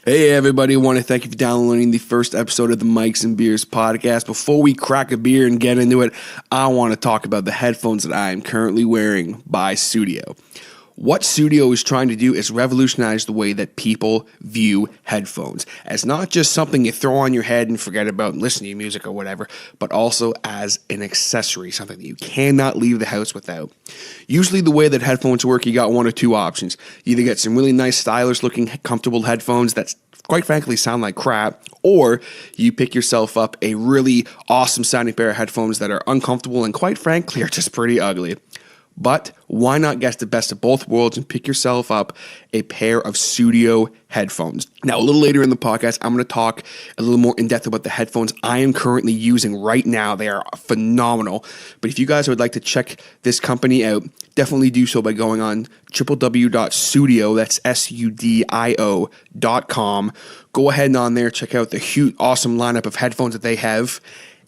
Hey everybody, I want to thank you for downloading the first episode of the Mics and Beers podcast. Before we crack a beer and get into it, I want to talk about the headphones that I am currently wearing by Studio. What Studio is trying to do is revolutionize the way that people view headphones as not just something you throw on your head and forget about and listen to your music or whatever, but also as an accessory, something that you cannot leave the house without. Usually the way that headphones work, you got one or two options. You either get some really nice stylish looking comfortable headphones that quite frankly sound like crap, or you pick yourself up a really awesome sounding pair of headphones that are uncomfortable and quite frankly are just pretty ugly. But why not get the best of both worlds and pick yourself up a pair of Studio headphones? Now, a little later in the podcast, I'm going to talk a little more in depth about the headphones I am currently using right now. They are phenomenal. But if you guys would like to check this company out, definitely do so by going on www.studio, that's SUDIO.com. Go ahead and on there, check out the huge, awesome lineup of headphones that they have,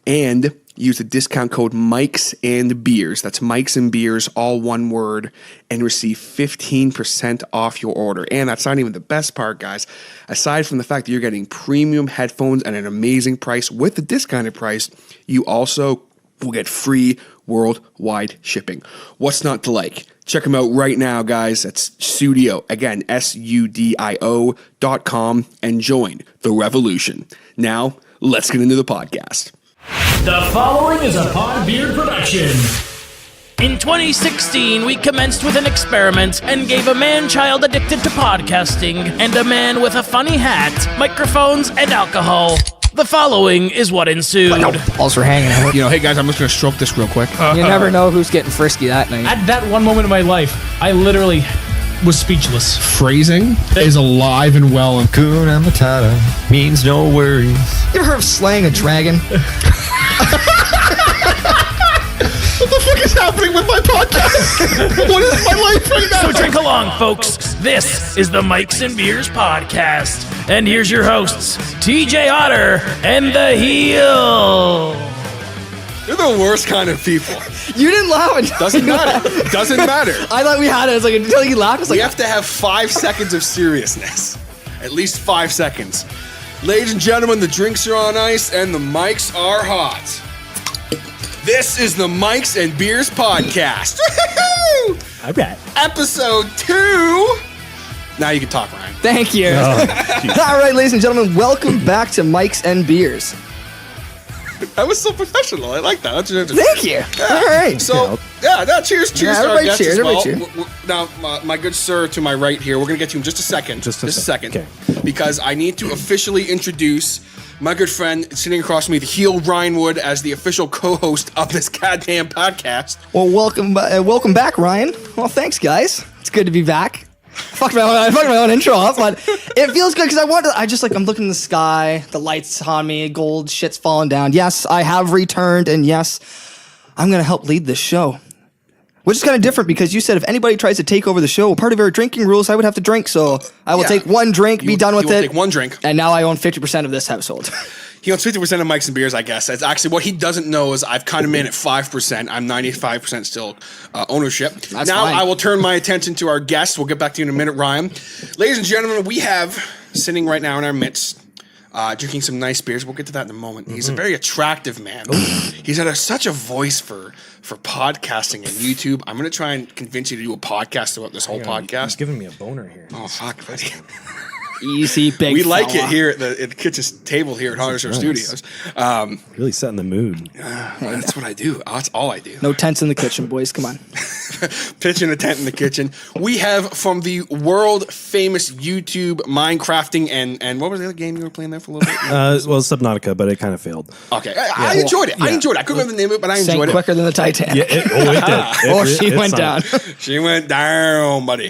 and use the discount code Mics and Beers. That's Mics and Beers, all one word, and receive 15% off your order. And that's not even the best part, guys. Aside from the fact that you're getting premium headphones at an amazing price with the discounted price, you also will get free worldwide shipping. What's not to like? Check them out right now, guys. That's Studio. Again, SUDIO.com, and join the revolution. Now, let's get into the podcast. The following is a Podbeard production. In 2016, we commenced with an experiment and gave a man-child addicted to podcasting and a man with a funny hat, microphones, and alcohol. The following is what ensued. Balls were hanging out. You know, hey guys, I'm just going to stroke this real quick. You never know who's getting frisky that night. At that one moment in my life, I literally was speechless. Phrasing is alive and well. Hakuna Matata means no worries. You ever heard of slaying a dragon? What the fuck is happening with my podcast? What is my life right now? So drink along, folks. This is the Mics and Beers podcast. And here's your hosts, TJ Hodder and the Heel. You're the worst kind of people. You didn't laugh. Doesn't matter. Doesn't matter. I thought we had it. It's like until you laughed. It's like We have to have 5 seconds of seriousness. At least 5 seconds. Ladies and gentlemen, the drinks are on ice and the mics are hot. This is the Mics and Beers podcast. I bet. Episode 2. Now you can talk, Ryan. Thank you. All right, ladies and gentlemen, welcome back to Mics and Beers. That was so professional. I like that. That's Thank you. All right. So, cheers to our everybody guests cheers, as well. everybody cheers. Now, my good sir to my right here, we're going to get to him in just a second. Just a second. Okay. Because I need to officially introduce my good friend sitting across from me, the Heel Ryan Wood, as the official co-host of this goddamn podcast. Well, welcome back, Ryan. Well, thanks, guys. It's good to be back. Fuck my own intro up, but it feels good because I'm looking in the sky, the lights on me, gold shit's falling down. Yes, I have returned, and yes, I'm gonna help lead this show. Which is kind of different because you said if anybody tries to take over the show, part of our drinking rules, I would have to drink. So I will take one drink, be done with it. Take one drink. And now I own 50% of this household. He owns 50% of Mics and Beers, I guess. It's actually what he doesn't know is I've kind of made it 5%. I'm 95% still ownership. That's now fine. I will turn my attention to our guests. We'll get back to you in a minute, Ryan. Ladies and gentlemen, we have sitting right now in our midst, drinking some nice beers. We'll get to that in a moment. Mm-hmm. He's a very attractive man. He's got such a voice for podcasting and YouTube. I'm going to try and convince you to do a podcast about this whole podcast. He's giving me a boner here. Oh, fuck, buddy. Easy, big We like fella. it here at the kitchen table here at Hodder Studios. Really setting the mood. That's what I do. That's all I do. No tents in the kitchen, boys. Come on. Pitching a tent in the kitchen. We have from the world famous YouTube Minecrafting and what was the other game you were playing there for a little bit? Well, Subnautica, but it kind of failed. Okay, I enjoyed it. I enjoyed it. I couldn't remember the name of it, but I Sank enjoyed it. quicker than the Titanic. Yeah, it did. She went down. She went down, buddy.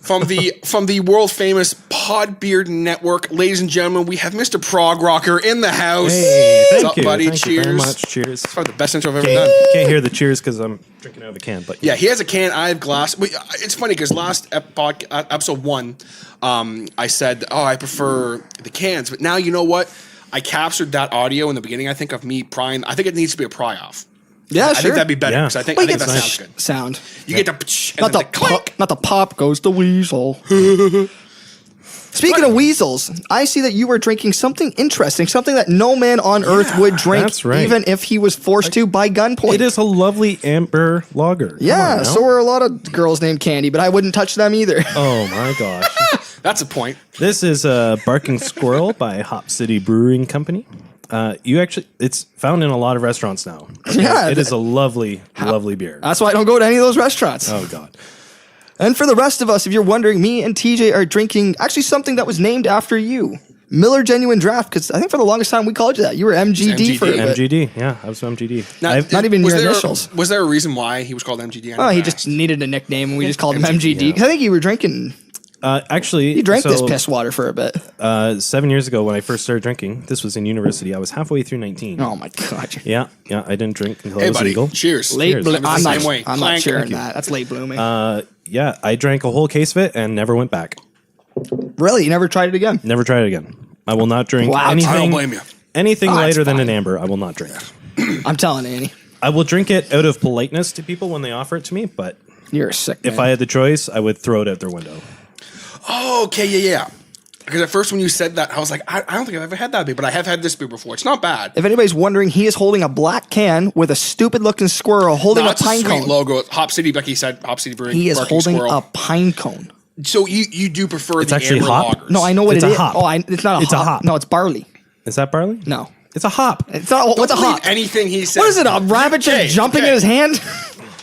From the world famous Podbeard Network, ladies and gentlemen, we have Mr. Prog Rocker in the house. Hey, What's thank up, you. buddy? Thank Cheers. you very much. Cheers. It's probably the best intro I've ever done. Can't hear the cheers because I'm drinking out of a can. But Yeah, he has a can. I have glass. It's funny because last episode 1, I said, I prefer the cans. But now you know what? I captured that audio in the beginning, I think, of me prying. I think it needs to be a pry off. Yeah, I sure. think that'd be better Yeah. because I think Well, you that get sounds the good. sound. You get the Not and the then the clink. pop. Not the pop goes the weasel. Speaking of weasels, I see that you were drinking something interesting, something that no man on earth would drink, that's right. even if he was forced to by gunpoint. It is a lovely amber lager. Come on Yeah, now. so are a lot of girls named Candy, but I wouldn't touch them either. Oh my gosh. That's a point. This is Barking Squirrel by Hop City Brewing Company. It's found in a lot of restaurants now. Yeah, it is a lovely beer. That's why I don't go to any of those restaurants. Oh God. And for the rest of us, if you're wondering, me and TJ are drinking actually something that was named after you. Miller Genuine Draft, because I think for the longest time we called you that. You were MGD for a bit. MGD, yeah, I was MGD. Now, Not even was your there- initials. Was there a reason why he was called MGD? Oh, he just needed a nickname, and we just called him MGD. Because I think you were drinking. Actually, You drank this piss water for a bit. 7 years ago when I first started drinking. This was in university. I was halfway through 19. Oh my god. Yeah, I didn't drink until I Hey, was buddy. legal. Cheers. Late Cheers. blooming. I was the same way. I'm not Clank. sharing Thank you. that. That's late blooming. Yeah, I drank a whole case of it and never went back. Really? You never tried it again? Never tried it again. I will not drink Wow. anything. I don't blame you. Anything Oh, that's lighter than fine. an amber, I will not drink. I'm telling Annie. I will drink it out of politeness to people when they offer it to me, but You're a sick man. if I had the choice, I would throw it out their window. Oh, okay, yeah. Because at first when you said that, I was like, I don't think I've ever had that beer, but I have had this beer before. It's not bad. If anybody's wondering, he is holding a black can with a stupid looking squirrel holding No, a it's a pine sweet cone. logo. Hop City, Becky said, Hop City Brewing. He is Barking holding Squirrel. a pine cone. So you do prefer It's the actually amber hop? lagers? No, I know what It's it a is. hop. Oh, it's not a It's a hop. hop. No, it's barley. Is that barley? No. It's a hop. It's not. What's a Believe hop? anything he says. What is it? A rabbit just jumping in his hand?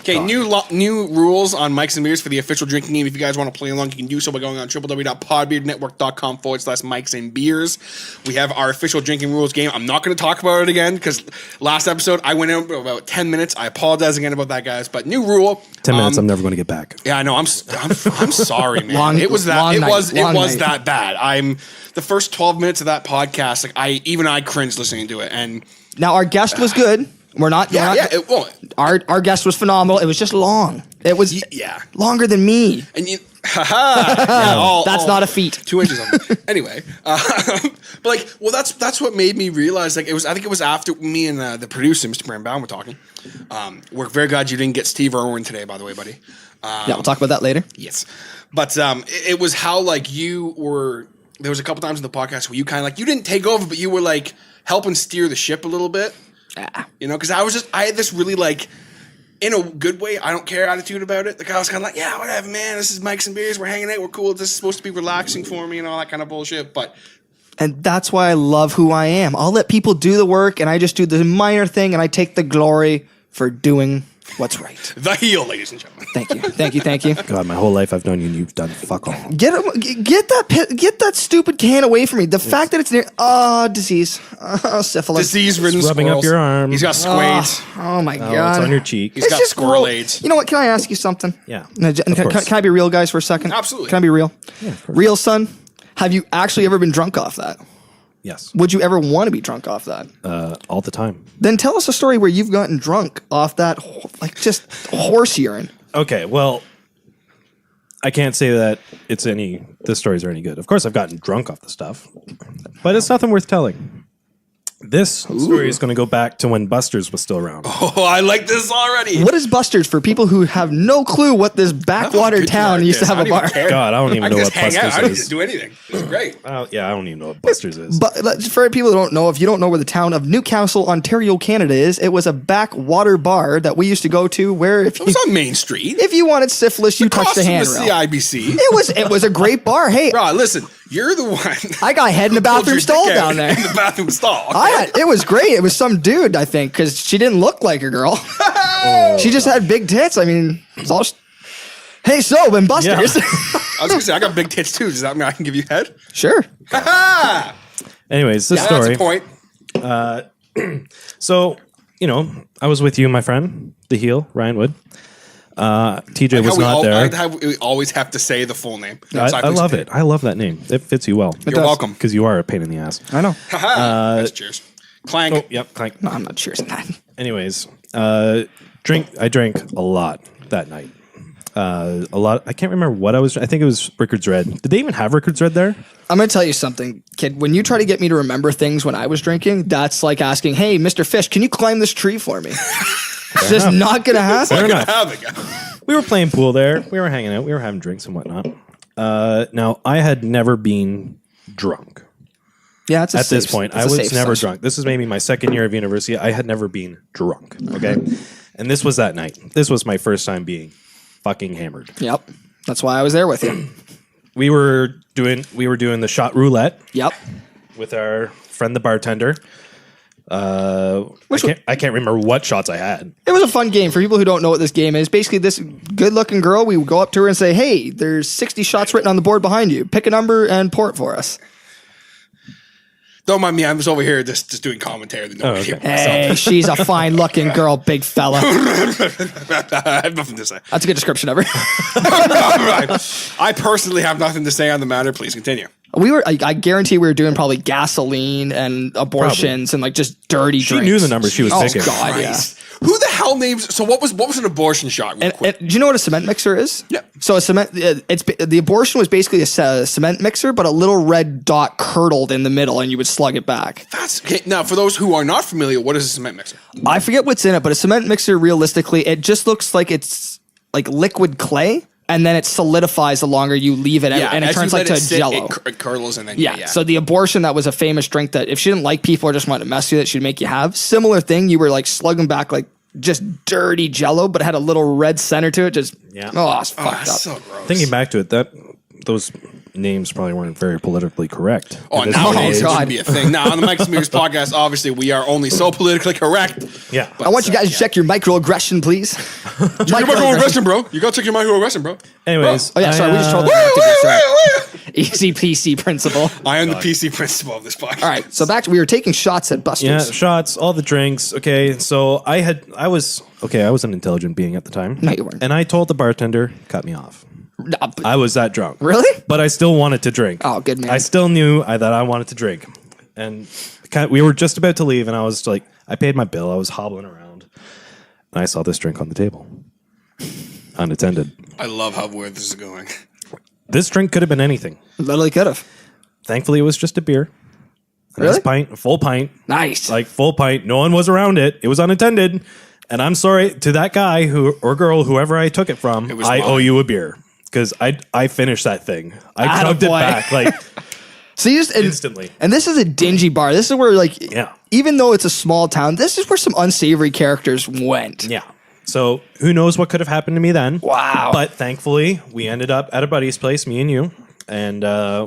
Okay, new rules on Mikes and Beers for the official drinking game. If you guys want to play along, you can do so by going on www.podbeardnetwork.com/Mikes and Beers. We have our official drinking rules game. I'm not going to talk about it again because last episode I went in about 10 minutes. I apologize again about that, guys. But new rule. 10 minutes, I'm never going to get back. Yeah, I know. I'm sorry, man. Long- it was that. long It night, was long night. that bad. I'm the first 12 minutes of that podcast. Like I cringed listening to it. And Now our guest was good. We're not. yeah, we're not- it, Our guest was phenomenal. It was just long. It was yeah. longer than me. And you, haha. That's not a feat. 2 inches of it. Anyway, but like, well, that's what made me realize. Like, I think it was after me and the producer, Mr. Brand Baum, were talking. We're very glad you didn't get Steve Irwin today, by the way, buddy. Yeah, we'll talk about that later. Yes, but it was how like you were. There was a couple times in the podcast where you kind of like you didn't take over, but you were like helping steer the ship a little bit. You know, because I had this really like. In a good way, I don't care attitude about it. The guy was kind of like, yeah, whatever, man. This is Mikes and Beers. We're hanging out. We're cool. This is supposed to be relaxing for me and all that kind of bullshit. But And that's why I love who I am. I'll let people do the work, and I just do the minor thing, and I take the glory for doing what's right. the heel, ladies and gentlemen. Thank you, thank you, thank you. God, my whole life I've known you and you've done fuck all. Get that stupid can away from me. The fact that it's near disease, syphilis, Disease-ridden Rubbing up squirrels. your arm. He's got squades. Oh my Oh, god, it's on your cheek. He's got just squirrel gross. AIDS. You know what? Can I ask you something? Yeah, No, of can course. I be real, guys, for a second? Absolutely. Can I be real? Yeah, real, son. Have you actually ever been drunk off that? Yes. Would you ever want to be drunk off that? All the time. Then tell us a story where you've gotten drunk off that, like just horse urine. Okay, well, I can't say that the stories are any good. Of course, I've gotten drunk off the stuff, but it's nothing worth telling. This story is going to go back to when Buster's was still around. Oh, I like this already. What is Buster's for people who have no clue what this backwater Good town like used to this. have I a don't even bar? care. God, I don't even I know can what just hang out. Buster's I don't is. just do anything. It's great. Yeah, I don't even know what Buster's is. But for people who don't know, if you don't know where the town of Newcastle, Ontario, Canada is, it was a backwater bar that we used to go to where It was on Main Street. if you wanted syphilis, you touched the Across from handrail. CIBC. It was a great bar. Hey, Bro, listen, you're the one. I got head in the who pulled bathroom your stall dick out down there. In the bathroom stall. It was great. It was some dude, I think, because she didn't look like a girl. She just had big tits. I mean, it's all. Hey, so when Buster's, I was gonna say I got big tits too. Does that mean I can give you head? sure. Ha Anyways, this That's story. a point. So, I was with you, my friend, the heel, Ryan Wood. TJ was not there. We always have to say the full name. I love it. I love that name. It fits you well. You're welcome. Because you are a pain in the ass. I know. That's cheers. Clank. Oh, yep. Clank. No, I'm not cheering that. Anyways, I drank a lot that night. A lot. I can't remember what I was. I think it was Rickard's Red. Did they even have Rickard's Red there? I'm going to tell you something, kid. When you try to get me to remember things when I was drinking, that's like asking, hey, Mr. Fish, can you climb this tree for me? It's just not going to happen. Fair enough. Have it. We were playing pool there. We were hanging out. We were having drinks and whatnot. Now, I had never been drunk. Yeah, it's At this point, I it's a was safe never assumption. drunk. This is maybe my second year of university. I had never been drunk. Okay. And this was that night. This was my first time being fucking hammered. Yep. That's why I was there with you. We were doing the shot roulette Yep. with our friend the bartender. I can't remember what shots I had. It was a fun game. For people who don't know what this game is, basically this good-looking girl, we would go up to her and say, hey, there's 60 shots written on the board behind you. Pick a number and pour it for us. Don't mind me. I'm just over here just doing commentary. Hey, she's a fine-looking girl, big fella. I have nothing to say. That's a good description of her. I personally have nothing to say on the matter. Please continue. I guarantee we were doing probably gasoline and abortions and like just dirty She drinks. knew the number she was Oh, picking. God, Christ. Who the hell names? So what was an abortion shot? Real And quick? do you know what a cement mixer is? Yeah. So a cement, the abortion was basically a cement mixer, but a little red dot curdled in the middle, and you would slug it back. That's okay. Now, for those who are not familiar, what is a cement mixer? I forget what's in it, but a cement mixer, realistically, it just looks like it's like liquid clay, and then it solidifies the longer you leave it, and it as turns you like let to it sit, jello. It curdles and then Yeah. So the abortion, that was a famous drink that if she didn't like people or just wanted to mess with it, she'd make you have. Similar thing, you were like slugging back like just dirty jello, but it had a little red center to it. Just it's fucked up. that's so gross. Thinking back to it, those names probably weren't very politically correct. Oh, at this nowadays point. it God. should be a thing. Now on the Mike's and Beers podcast, obviously we are only so politically correct. Yeah. I want you guys to check your microaggression, please. Check your microaggression, bro. You gotta check your microaggression, bro. Anyways. Oh yeah, sorry, we just told easy PC principle. I am the PC principal of this podcast. All right, so we were taking shots at Buster's. Yeah, shots, all the drinks. Okay, so I was an intelligent being at the time. No, you weren't. And I told the bartender, cut me off. I was that drunk. Really? But I still wanted to drink. Oh, good man. I still knew that I wanted to drink. And we were just about to leave, and I was like, I paid my bill. I was hobbling around. And I saw this drink on the table. Unattended. I love how where this is going. This drink could have been anything. Literally could have. Thankfully, it was just a beer. A Really? nice pint, a full pint. Nice. Like full pint. No one was around it. It was unattended. And I'm sorry to that guy or girl, whoever I took it from, was I mine. owe you a beer. Because I finished that thing. I chugged it Attaboy. back like So you just instantly. And this is a dingy bar. This is where Yeah. even though it's a small town, this is where some unsavory characters went. Yeah. So who knows what could have happened to me then. Wow. But thankfully, we ended up at a buddy's place, me and you. And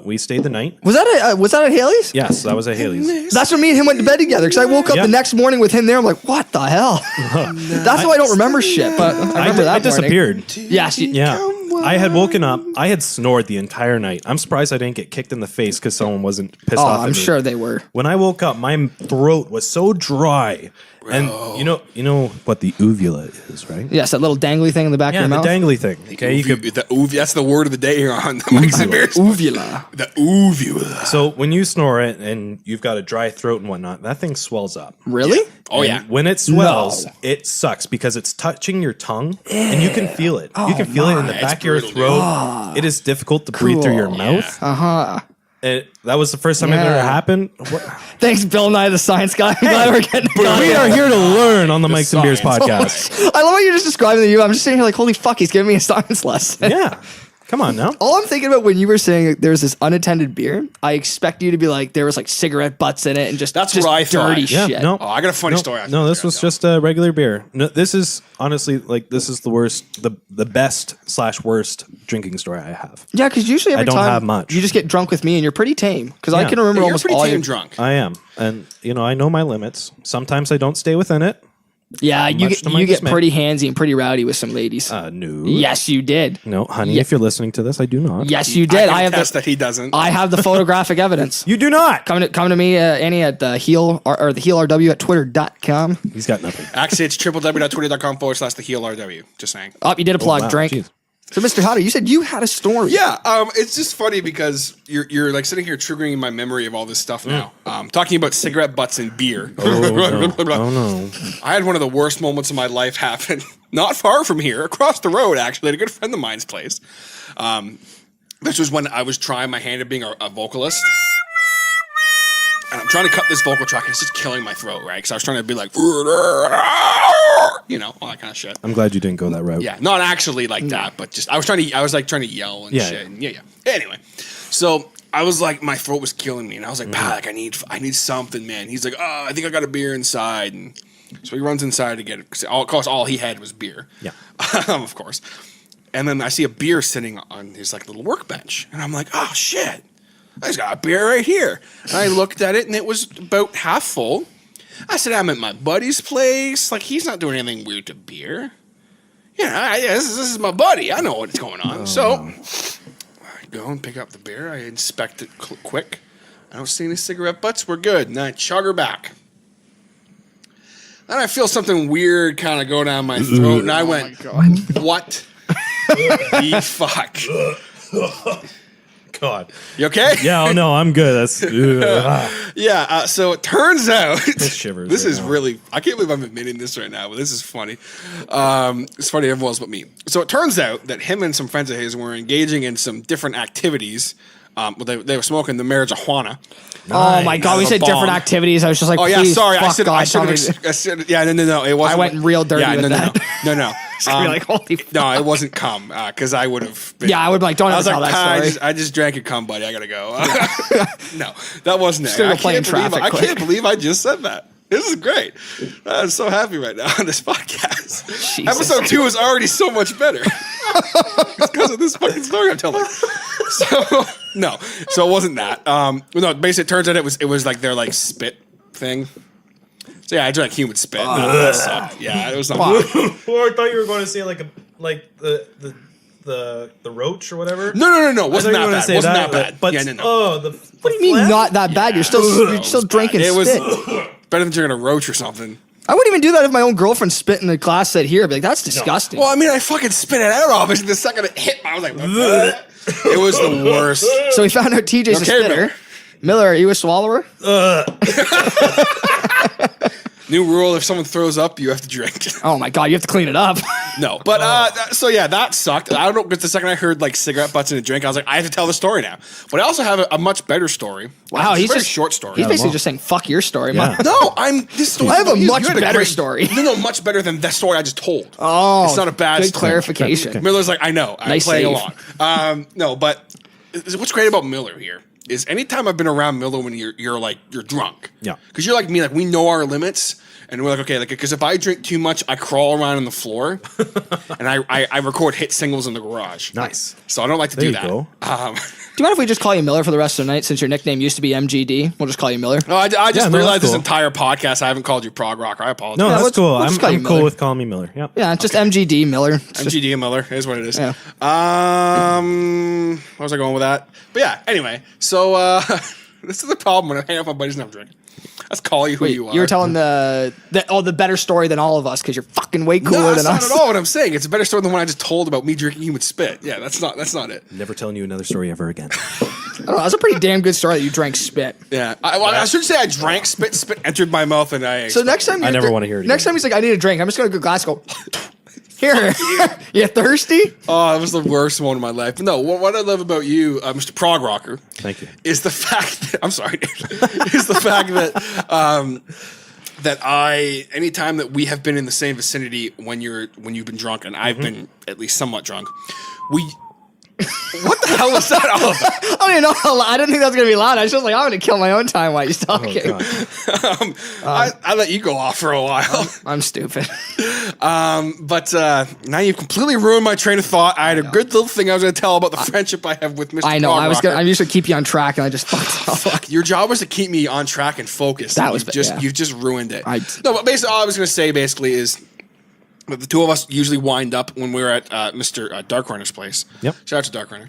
we stayed the night. Was that at Haley's? Yes, that was at Haley's. That's when me and him went to bed together. Because I woke up Yeah. the next morning with him there. I'm like, what the hell? That's why I don't remember shit. But I remember that I disappeared. morning. Yes. Yeah. I had woken up. I had snored the entire night. I'm surprised I didn't get kicked in the face because someone wasn't pissed Oh, off at I'm me. sure they were. When I woke up, my throat was so dry. And you know what the uvula is, right? Yes, that little dangly thing in the back Yeah, of the your mouth. dangly thing. Okay, you could. That's the word of the day here on the Mike's and Beers. Uvula. The uvula. So when you snore it and you've got a dry throat and whatnot, that thing swells up. Really? Oh yeah. And when it swells, No. it sucks because it's touching your tongue and you can feel it. You can feel it in the back of your brutal, throat. It is difficult to breathe through your mouth. That was the first time it ever Yeah. happened. Thanks, Bill Nye, the science guy. I'm glad we're getting We are here to learn on the Mike's and Beers science. podcast. I love how you're just describing the I'm just sitting here like, holy fuck, he's giving me a science lesson. Yeah. Come on now. All I'm thinking about when you were saying there was this unattended beer, I expect you to be like, there was like cigarette butts in it and just That's just what I dirty thought. Yeah, shit. no. Oh, I got a funny story. No, this was just a regular beer. No, this is honestly this is the worst, the best / worst drinking story I have. Yeah, because usually every I don't time have much. you just get drunk with me and you're pretty tame. Because I Yeah. can remember You're almost pretty all tame your drunk. I am, and I know my limits. Sometimes I don't stay within it. Yeah, you Much get to my you get dismay. pretty handsy and pretty rowdy with some ladies. No. Yes, you did. No, honey, Yeah. if you're listening to this, I do not. Yes, you I did. can I have attest the that he doesn't. I have the photographic evidence. You do not. Come to me, Annie, at the heel or the heelrw at twitter.com. He's got nothing. Actually, it's www.twitter.com/theheelrw. Just saying. Oh, you did a plug. Wow, Drink. geez. So, Mr. Hodder, you said you had a story. Yeah, it's just funny because you're like sitting here triggering my memory of all this stuff now. Talking about cigarette butts and beer. Oh no. I had one of the worst moments of my life happen not far from here, across the road, actually, at a good friend of mine's place. This was when I was trying my hand at being a vocalist. And I'm trying to cut this vocal track, and it's just killing my throat, right? Because I was trying to be like, you know, all that kind of shit. I'm glad you didn't go that route. Yeah, not actually like that, but just I was trying to yell and shit. And yeah. Anyway, so I was like, my throat was killing me, and I was like, Pal, I need something, man. He's like, oh, I think I got a beer inside, and so he runs inside to get it. Because of course, all he had was beer. Yeah, of course. And then I see a beer sitting on his like little workbench, and I'm like, oh shit, I just got a beer right here. And I looked at it, and it was about half full. I said, I'm at my buddy's place. Like, he's not doing anything weird to beer. This is my buddy. I know what's going on. So I go and pick up the beer. I inspect it quick. I don't see any cigarette butts. We're good. And I chug her back. Then I feel something weird kind of go down my throat, and I went, what the fuck? God. You okay? Yeah, oh no, I'm good. That's yeah. So it turns out shivers this right is now. really. I can't believe I'm admitting this right now, but this is funny. It's funny to everyone else but me. So it turns out that him and some friends of his were engaging in some different activities. They were smoking the marijuana. Oh my god, we said different Bomb. activities. I was just like, Oh yeah, please, sorry. fuck God, I said. Yeah, no. It wasn't. I went real dirty with that. No. You're like, holy fuck. No, it wasn't cum because I would have. Yeah, I would be like, don't I ever was tell like, that story. I just drank your cum, buddy. I gotta go. No, that wasn't it. Still I playing can't believe traffic I quick. can't believe I just said that. This is great. I'm so happy right now on this podcast. Jesus. Episode 2 is already so much better. It's because of this fucking story I'm telling. So it wasn't that. No, basically, it turns out it was like their like spit thing. So yeah, I drank human spit. That sucked. Yeah, it was not. Or I thought you were going to say like the roach or whatever. No. Wasn't that bad? Wasn't that bad? But yeah, no. oh, What do you mean not that bad? You're still drinking It was spit. better than drinking a roach or something. I wouldn't even do that if my own girlfriend spit in the glass set here. I'd be like, that's disgusting. Well, I mean, I fucking spit it out. Obviously, the second it hit, I was like, it was the worst. So we found out TJ's a spitter. Miller. Miller, are you a swallower? New rule: if someone throws up, you have to drink. Oh my god, you have to clean it up. No, but so yeah, that sucked. I don't know, because the second I heard like cigarette butts in a drink, I was like, I have to tell the story now. But I also have a much better story. Wow, It's he's a very just short story. He's basically just saying, "Fuck your story." Yeah. No, this story. I have a you much had better great story. No, much better than that story I just told. Oh, it's not a bad good story. clarification. Miller's like, I know, I'm Nice playing save. along. No, but what's great about Miller here is anytime I've been around Miller when you're drunk. Yeah. Because you're like me, like we know our limits. And we're like, okay, like, because if I drink too much, I crawl around on the floor, and I record hit singles in the garage. Nice. So I don't like to There do you that. go. Do you mind if we just call you Miller for the rest of the night, since your nickname used to be MGD? We'll just call you Miller. No, I just Yeah, no, realized that's this cool. entire podcast I haven't called you Prog Rocker. I apologize. No, that's let's- cool. let's call you I'm cool Miller. with calling me Miller. Yep. Yeah, just MGD Miller. It's just- MGD and Miller is what it is. Yeah. Where was I going with that? But yeah, anyway, so this is the problem when I hang out with my buddies and I'm drinking. Let's call you who you are. You were telling the better story than all of us because you're fucking way cooler No, that's than not us. at all what I'm saying. It's a better story than the one I just told about me drinking human spit. Yeah, that's not it. Never telling you another story ever again. I don't know, that's a pretty damn good story that you drank spit. Yeah, I should say I drank spit. Spit entered my mouth, and I. So next time I never wanna hear it Next again. time he's like, I need a drink. I'm just gonna go glass and go. Here, you thirsty? Oh, it was the worst one of my life. But no, what I love about you, Mr. Prog Rocker, Thank you. is the fact that I'm sorry, is the fact that anytime that we have been in the same vicinity when you've been drunk and I've been at least somewhat drunk, what the hell was that all about? I don't even know. I didn't think that was gonna be loud. I was just like, I'm gonna kill my own time while he's talking. Oh, I let you go off for a while. I'm stupid. But now you've completely ruined my train of thought. I had a good little thing I was going to tell about the friendship I have with Mr. I know. Prog Rocker. I used to keep you on track, and I just fucked it up. Your job was to keep me on track and focused. That and was you've just ruined it. No, but basically, all I was going to say is that the two of us usually wind up when we're at Mr. Darkrunner's place. Yep. Shout out to Darkrunner.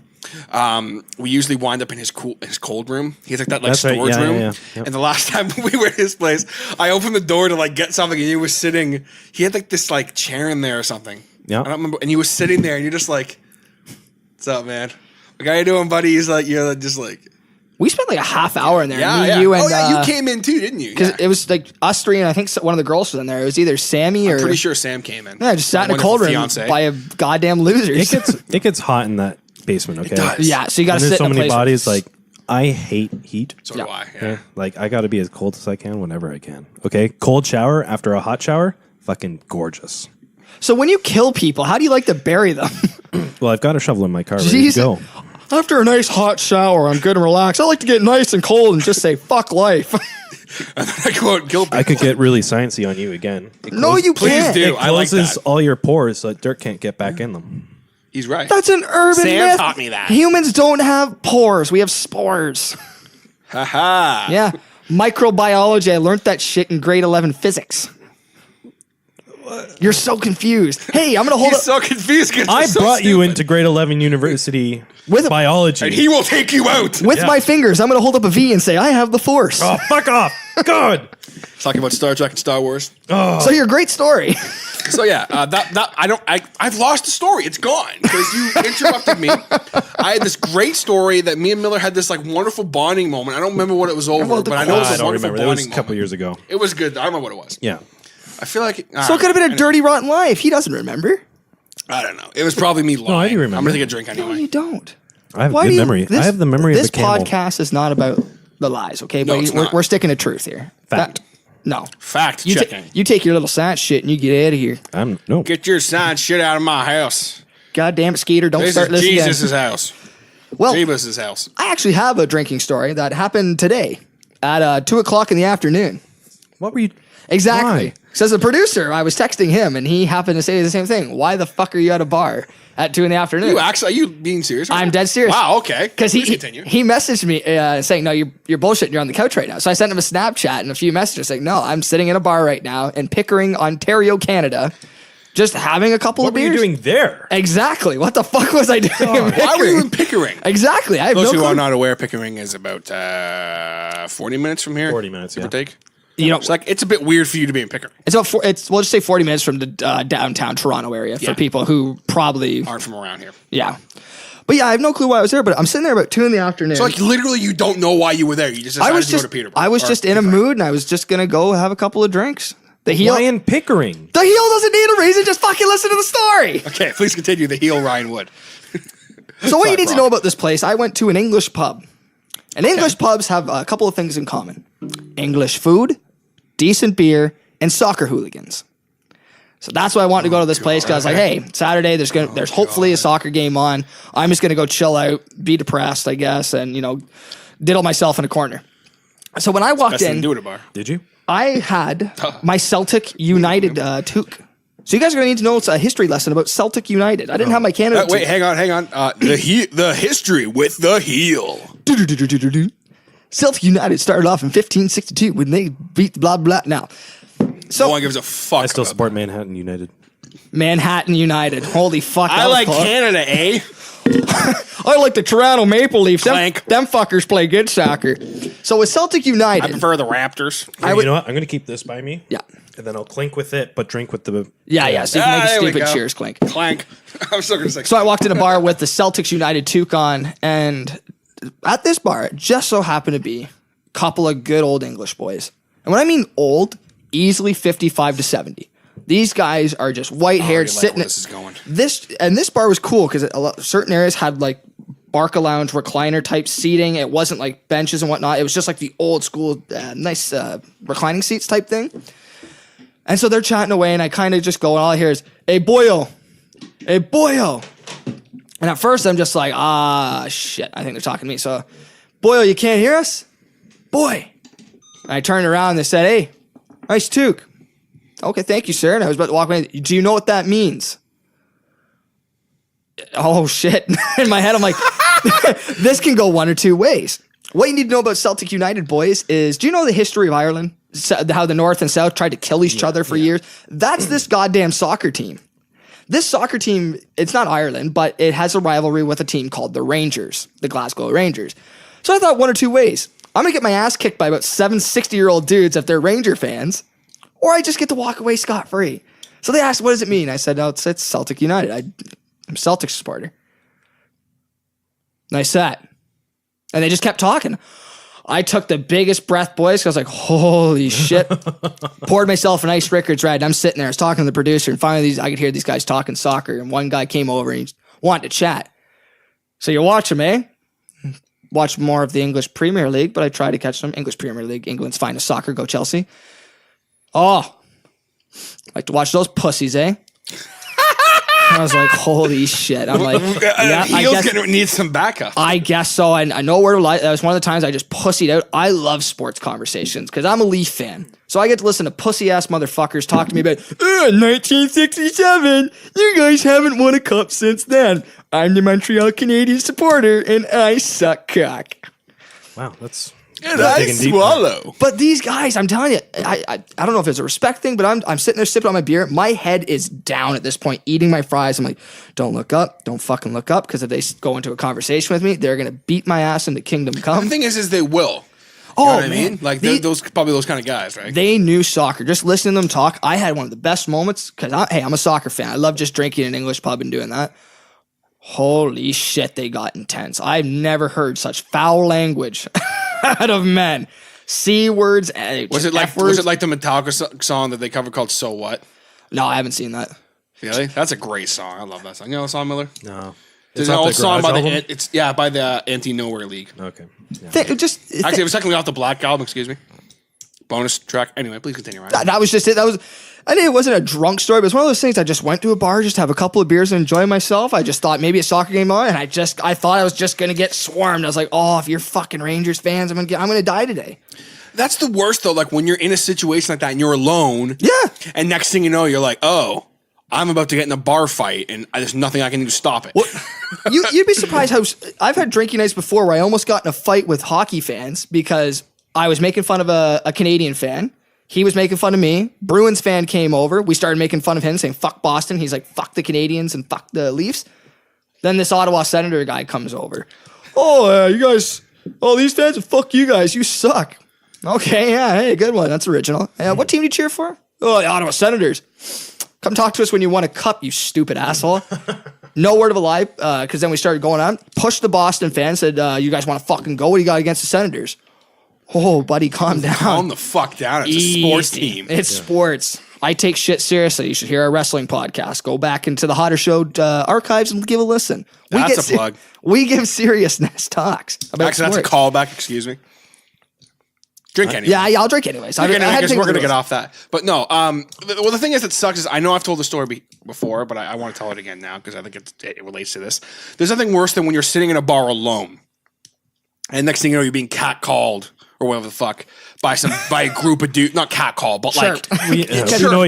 We usually wind up in his cold room. He has like that That's right. storage Yeah, room. yeah, yeah. Yep. And the last time we were at his place, I opened the door to like get something, and he was sitting. He had like this like chair in there or something. Yeah. I don't remember. And he was sitting there, and you're just like, "What's up, man? Like, how you doing, buddy?" He's like, "You're just like." We spent like a half hour in there. Yeah, me, yeah. you, and you came in too, didn't you? because Yeah. it was like us three, and I think one of the girls was in there. It was either Sammy or Pretty sure Sam came in. yeah, just sat in a My cold room wonderful fiancé. by a goddamn loser. It gets hot in that basement. Okay. does. Yeah, so you got And to there's sit so in a many place bodies. Like I hate heat. So do I. Yeah. Okay? Like I got to be as cold as I can whenever I can. Okay. Cold shower after a hot shower. fucking gorgeous. So when you kill people, how do you like to bury them? Well, I've got a shovel in my car ready Jesus. to go. After a nice hot shower, I'm good and relaxed. I like to get nice and cold and just say, fuck life. I go out and kill people. I could get really sciencey on you again. No, you Please can't. do. It I like closes that. all your pores so that dirt can't get back in them. He's right. That's an urban Sam myth. taught me that. Humans don't have pores. We have spores. Haha. Yeah. Microbiology. I learned that shit in grade 11 physics. You're so confused. Hey, I'm going to hold He's up. so confused. 'Cause I you're so brought you stupid. into grade 11 university With a- biology. And he will take you out. With my fingers, I'm going to hold up a V and say, I have the force. Oh, fuck off. God. Talking about Star Trek and Star Wars. So your great story. So yeah, I've lost the story. It's gone because you interrupted me. I had this great story that me and Miller had this like wonderful bonding moment. I don't remember what it was over, about the but I know it was I a don't wonderful remember. That was bonding a couple moment. years ago. It was good. I don't remember what it was. Yeah. I feel like So it could have been a dirty, rotten life. He doesn't remember. I don't know. It was probably me lying. I do remember. I'm gonna take a drink No, anyway. you don't. I have Why good do you- memory. this- I have the memory of This a camel. podcast is not about the lies, okay? No, But it's we're, not. we're sticking to truth here. Fact. No. Fact You, checking. you take your little science shit and you get out of here. No. Get your science shit out of my house. God damn it, Skeeter. Don't This start is listening Jesus' again. house. Well, Jesus' house. I actually have a drinking story that happened today at 2 o'clock in the afternoon. What were you? Exactly. Why? Says the producer, I was texting him and he happened to say the same thing. Why the fuck are you at a bar at 2 in the afternoon? Are you being serious? right I'm now? dead serious. Wow. Okay. Because Please he continue. messaged me saying, no, you're bullshitting. You're on the couch right now. So I sent him a Snapchat and a few messages saying, no, I'm sitting in a bar right now in Pickering, Ontario, Canada, just having a couple What of were beers. you doing there? Exactly. What the fuck was I doing in Pickering? Why were you in Pickering? Exactly. I have Those no who clue. are not aware, Pickering is about 40 minutes from here. 40 minutes, give yeah. or take. You know, It's a bit weird for you to be in Pickering. it's about we'll just say 40 minutes from the downtown Toronto area for Yeah. people who probably Aren't from around here. yeah. But yeah, I have no clue why I was there. But I'm sitting there about 2 in the afternoon. So like literally, you don't know why you were there. You just decided I was to just go to Peterborough. I was Or just in a Pickering. mood, and I was just gonna go have a couple of drinks. The heel, Why in Pickering? the heel doesn't need a reason. Just fucking listen to the story. Okay, please continue. The heel Ryan Wood. So what you need to Prog. know about this place? I went to an English pub, and English pubs have a couple of things in common: English food, decent beer, and soccer hooligans. So that's why I wanted to go to this place, because I was like, hey, Saturday there's hopefully a soccer game on. I'm just gonna go chill out, be depressed, I guess, and diddle myself in a corner. So when I walked Best thing to in, do at a bar. Did you? I had my Celtic United toque. So you guys are gonna need to know it's a history lesson about Celtic United. I didn't have my Canada. Wait, hang on. The history with the heel. Celtic United started off in 1562 when they beat blah blah. Now, so No one gives a fuck. I still about support Manhattan United. Manhattan United. Holy fuck! that. I that was like close. Canada, eh? I like the Toronto Maple Leafs. Clank. Them fuckers play good soccer. So with Celtic I United, prefer the Raptors. You know what? I'm going to keep this by me. yeah, And then I'll clink with it, but drink with the. yeah. So you can make a there we stupid go. cheers clink. Clank. I'm still gonna say. So I walked in a bar with the Celtics United toque on, and at this bar, it just so happened to be a couple of good old English boys. And when I mean old, easily 55 to 70. These guys are just white-haired, like sitting. where this is going. This bar was cool because certain areas had like Barca Lounge recliner type seating. It wasn't like benches and whatnot. It was just like the old school, nice reclining seats type thing. And so they're chatting away, and I kind of just go, and all I hear is, "Hey boyo, hey boyo." And at first I'm just like, shit, I think they're talking to me. So, Boyle, you can't hear us? Boy. And I turned around and they said, hey, nice toque. Okay, thank you, sir. And I was about to walk away. Do you know what that means? Oh, shit. In my head, I'm like, this can go one or two ways. What you need to know about Celtic United, boys, is do you know the history of Ireland? How the North and South tried to kill each other for years? That's this goddamn soccer team. This soccer team, it's not Ireland, but it has a rivalry with a team called the Rangers, the Glasgow Rangers. So I thought one or two ways. I'm going to get my ass kicked by about 7 60-year-old dudes if they're Ranger fans, or I just get to walk away scot-free. So they asked, what does it mean? I said, no, it's Celtic United. I'm a Celtic supporter. And I sat. And they just kept talking. I took the biggest breath, boys, because I was like, holy shit. Poured myself an Ice Rickard's Red, and I'm sitting there. I was talking to the producer, and finally I could hear these guys talking soccer, and one guy came over and he wanted to chat. So you watch them, eh? Watch more of the English Premier League, but I try to catch them. English Premier League, England's finest soccer. Go Chelsea. Oh, Like to watch those pussies, eh? I was like, holy shit. I'm like, yeah, Heel's gonna need some backup. I guess so. I know where to lie. That was one of the times I just pussied out. I love sports conversations because I'm a Leaf fan. So I get to listen to pussy ass motherfuckers talk to me about 1967. You guys haven't won a cup since then. I'm the Montreal Canadiens supporter and I suck cock. Wow, that's And I digging deep. swallow. But these guys, I'm telling you, I don't know if it's a respect thing, but I'm sitting there sipping on my beer. My head is down at this point, eating my fries. I'm like, don't look up. Don't fucking look up. Because if they go into a conversation with me, they're going to beat my ass into Kingdom Come. The thing is they will. Oh, You know what I man. mean? Like, they're probably those kind of guys, right? They knew soccer. Just listening to them talk, I had one of the best moments because, I'm a soccer fan. I love just drinking in an English pub and doing that. Holy shit, they got intense. I've never heard such foul language out of men. C words. Was it like the Metallica song that they covered called "So What"? No, I haven't seen that. Really? That's a great song. I love that song. You know the song, Miller? No. There's It's an not old the song Garage by album? by the Anti-Nowhere League. Okay. Yeah. Actually, it was technically off the Black album. Excuse me. Bonus track. Anyway, please continue. Ryan. That was just it. I knew it wasn't a drunk story, but it's one of those things. I just went to a bar, just have a couple of beers and enjoy myself. I just thought maybe a soccer game on, and I thought I was just gonna get swarmed. I was like, oh, if you're fucking Rangers fans, I'm gonna die today. That's the worst though. Like when you're in a situation like that and you're alone. Yeah. And next thing you know, you're like, oh, I'm about to get in a bar fight, and there's nothing I can do to stop it. You'd be surprised how I've had drinking nights before where I almost got in a fight with hockey fans because I was making fun of a Canadian fan. He was making fun of me. Bruins fan came over. We started making fun of him, saying fuck Boston. He's like, fuck the Canadians and fuck the Leafs. Then this Ottawa Senator guy comes over. Oh, you guys, these fans, fuck you guys. You suck. Okay, yeah, hey, good one. That's original. What team do you cheer for? Oh, the Ottawa Senators. Come talk to us when you won a cup, you stupid asshole. No word of a lie, because then we started going on. Pushed the Boston fan, said, you guys want to fucking go? What do you got against the Senators? Oh, buddy, calm down. Calm the fuck down. It's a sports team. It's sports. I take shit seriously. You should hear our wrestling podcast. Go back into the Hodder Show archives and give a listen. That's a plug. We give seriousness talks about Actually, sports. that's a callback. Excuse me. Drink anyway. Yeah, I'll drink anyways. We're going to get off that. But no, the thing is that sucks is I know I've told the story before, but I want to tell it again now because I think it relates to this. There's nothing worse than when you're sitting in a bar alone and next thing you know, you're being catcalled or whatever the fuck by a group of dudes. Not catcalled, but like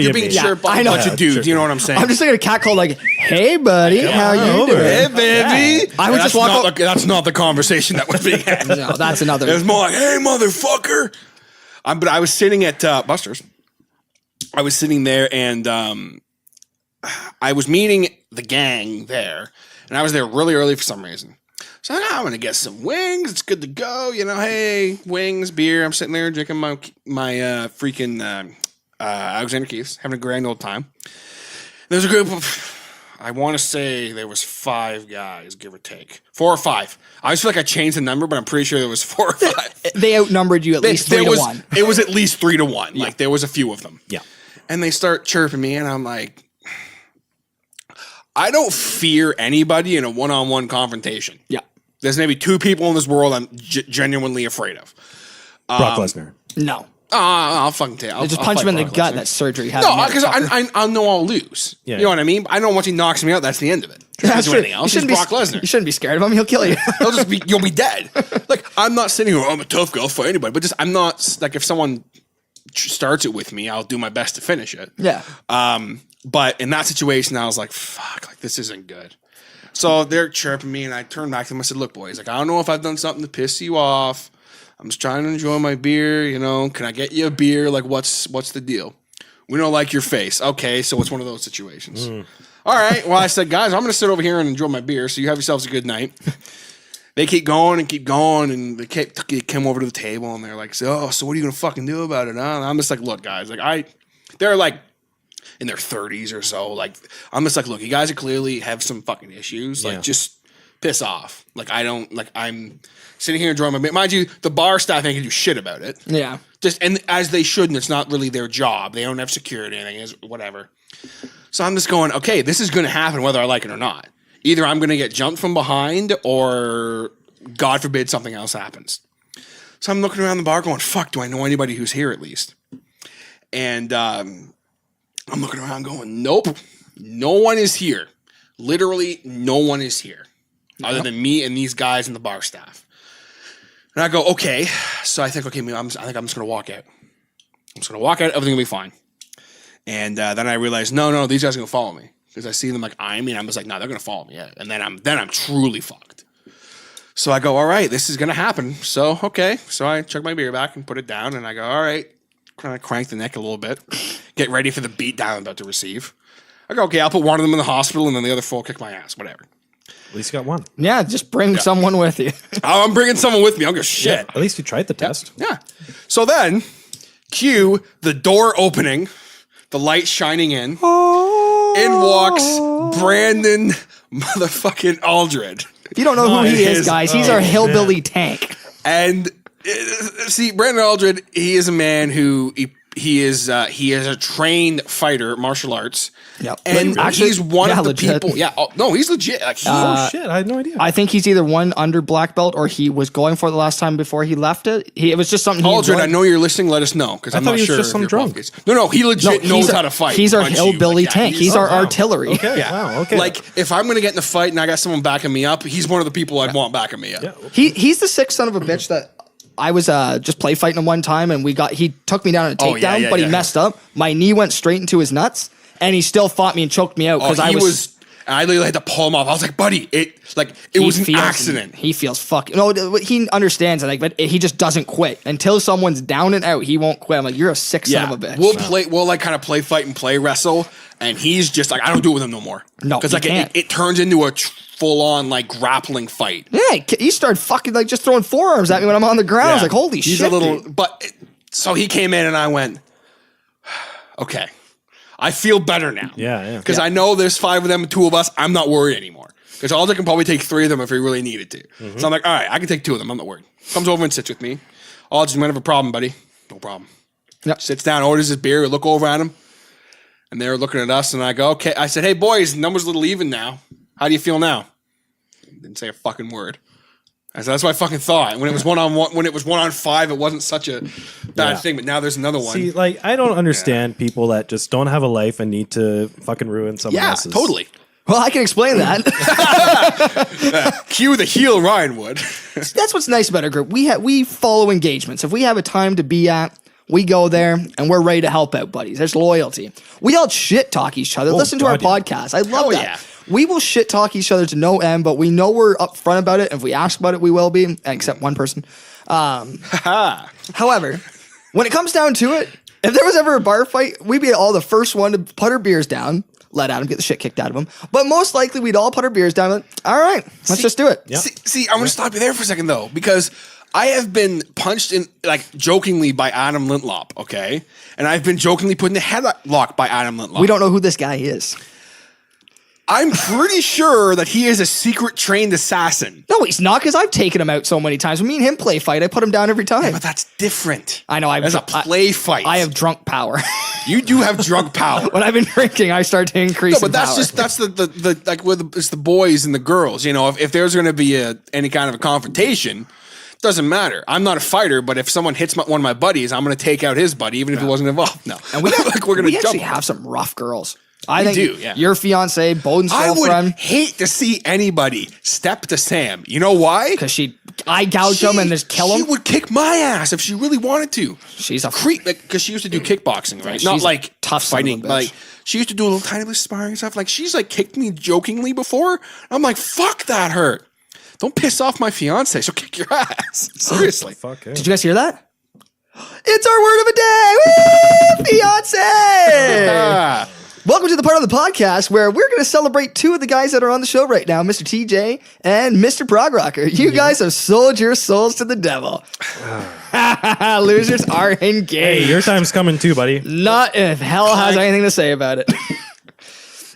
you're being chirped by a bunch of dudes. You know what I'm saying? I'm just thinking a cat called like, hey, buddy, how you doing? Hey, baby. I would just walk up. That's not the conversation that was being had. No, that's another. It was more like, hey, motherfucker. But I was sitting at Buster's. I was sitting there and I was meeting the gang there. And I was there really early for some reason. So I'm going to get some wings. It's good to go. You know, hey, wings, beer. I'm sitting there drinking my freaking Alexander Keith's, having a grand old time. There's a group of, I want to say there was 5 guys, give or take. 4 or 5. I always feel like I changed the number, but I'm pretty sure there was 4 or 5. They outnumbered you at least 3 to 1. It was at least 3 to 1. Like there was a few of them. Yeah. And they start chirping me, and I'm like, I don't fear anybody in a one-on-one confrontation. Yeah. There's maybe 2 people in this world I'm genuinely afraid of. Brock Lesnar. No. I'll fucking tell you. Just punch him in the gut. That surgery. No, because I know I'll lose. Yeah, you know what I mean? I know once he knocks me out, that's the end of it. That's do true. anything else. He's Brock Lesnar. You shouldn't be scared of him. He'll kill you. You'll be dead. Like I'm not sitting here. I'm a tough guy. I'll fight anybody. But I'm not like if someone starts it with me, I'll do my best to finish it. Yeah. But in that situation, I was like, fuck, like this isn't good. So they're chirping me, and I turned back to them. I said, look, boys, like I don't know if I've done something to piss you off. I'm just trying to enjoy my beer. You know, can I get you a beer? Like, what's the deal? We don't like your face. Okay, so it's one of those situations. All right. Well, I said, guys, I'm going to sit over here and enjoy my beer. So you have yourselves a good night. They keep going, and they came over to the table, and they're like, so what are you going to fucking do about it? Huh? And I'm just like, look, guys, like they're like in their 30s or so. Like, I'm just like, look, you guys clearly have some fucking issues. Like, just piss off. Like, I'm sitting here enjoying my beer. Mind you, the bar staff ain't gonna do shit about it. Yeah. And as they shouldn't. It's not really their job. They don't have security, anything, whatever. So I'm just going, okay, this is going to happen whether I like it or not. Either I'm going to get jumped from behind or, God forbid, something else happens. So I'm looking around the bar going, fuck, do I know anybody who's here at least? And I'm looking around going, nope, no one is here. Literally, no one is here other than me and these guys and the bar staff. And I go, okay. So I think, okay, I think I'm just going to walk out. I'm just going to walk out. Everything will be fine. And then I realized, no, these guys are going to follow me. Because I see them like eyeing me, and I'm just like, no, they're going to follow me. Yeah. And then I'm truly fucked. So I go, all right, this is going to happen. So, okay. So I chuck my beer back and put it down, and I go, all right. Kind of crank the neck a little bit. Get ready for the beat down I'm about to receive. I go, okay, I'll put one of them in the hospital, and then the other four kick my ass. Whatever. At least you got one. Yeah, just bring someone with you. I'm bringing someone with me. I'm going to shit. Yeah, at least you tried the test. Yeah. So then, cue the door opening, the light shining in. In walks Brandon motherfucking Aldred. If you don't know who he is, guys, he's our hillbilly tank. And see, Brandon Aldred, he is a man who he is a trained fighter, martial arts. Yep. And Actually, he's one of the legit. people. Yeah. Oh, no, he's legit. Like, Shit, I had no idea. I think he's either one under black belt or he was going for it the last time before he left it. It was just something he Aldred, I enjoyed. know you're listening. Let us know because I'm thought not he was sure. just if some you're drunk. qualified. No, he legit knows how to fight. He's our punch you. hillbilly Like, yeah, tank. He's our artillery. Okay. Yeah. Wow. Okay. Like if I'm gonna get in a fight and I got someone backing me up, he's one of the people I'd want backing me up. Yeah. He's the sick son of a bitch that I was just play fighting him one time and he took me down in a takedown, but he messed up. My knee went straight into his nuts and he still fought me and choked me out because I literally had to pull him off. I was like, buddy, it was an accident. He feels fucking. No, he understands it, but he just doesn't quit until someone's down and out. He won't quit. I'm like, you're a sick son of a bitch. We'll like kind of play fight and play wrestle, and he's just like, I don't do it with him no more. No, because like it turns into a full on like grappling fight. Yeah, he started fucking like just throwing forearms at me when I'm on the ground. I was like, holy shit. He's a little, so he came in and I went, okay. I feel better now. Yeah. Because I know there's 5 of them and 2 of us. I'm not worried anymore. Because Alder can probably take 3 of them if he really needed to. Mm-hmm. So I'm like, all right, I can take 2 of them. I'm not worried. Comes over and sits with me. Alder, you might have a problem, buddy. No problem. Yep. Sits down, orders his beer. We look over at him. And they're looking at us. And I go, okay. I said, hey, boys, the number's a little even now. How do you feel now? Didn't say a fucking word. I said, that's what I fucking thought. When it was 1-on-1, when it was 1-on-5, it wasn't such a bad thing. But now there's another one. See, like, I don't understand people that just don't have a life and need to fucking ruin someone else's. Yeah, totally. Well, I can explain that. Cue the heel Ryan would. That's what's nice about our group. We follow engagements. If we have a time to be at, we go there and we're ready to help out, buddies. There's loyalty. We all shit talk each other. Listen to our podcast. I love that. Yeah. We will shit talk each other to no end, but we know we're upfront about it. If we ask about it, we will be, except one person. However, when it comes down to it, if there was ever a bar fight, we'd be all the first one to put our beers down, let Adam get the shit kicked out of him. But most likely, we'd all put our beers down. Like, all right, let's just do it. Yep. See, I'm going to stop you there for a second, though, because I have been punched in, like, jokingly by Adam Lintlop, okay? And I've been jokingly put in the headlock by Adam Lintlop. We don't know who this guy is. I'm pretty sure that he is a secret trained assassin. No, he's not, because I've taken him out so many times. When me and him play fight, I put him down every time. Yeah, but that's different. I know. As a play fight. I have drunk power. You do have drunk power. When I've been drinking, I start to increase. No, but that's power. that's the like it's the boys and the girls. You know, if there's going to be any kind of a confrontation, doesn't matter. I'm not a fighter, but if someone hits one of my buddies, I'm going to take out his buddy, even if he wasn't involved. No, and we like we're going to jump. Actually have some rough girls. I think do, yeah. Your fiance, Bowden's girlfriend. I would hate to see anybody step to Sam. You know why? Because she'd eye gouge him and just kill him. She would kick my ass if she really wanted to. She's a creep, because she used to do kickboxing, right? Not like tough fighting, but like she used to do a little tiny bit of sparring stuff. Like she's like kicked me jokingly before. I'm like, fuck, that hurt. Don't piss off my fiance. She'll kick your ass. Seriously. Fuck yeah. Did you guys hear that? It's our word of a day. Woo! Fiance. Welcome to the part of the podcast where we're going to celebrate 2 of the guys that are on the show right now, Mr. TJ and Mr. Prog Rocker. You guys have sold your souls to the devil. Losers are engaged. Hey, your time's coming too, buddy. Not if hell has anything to say about it.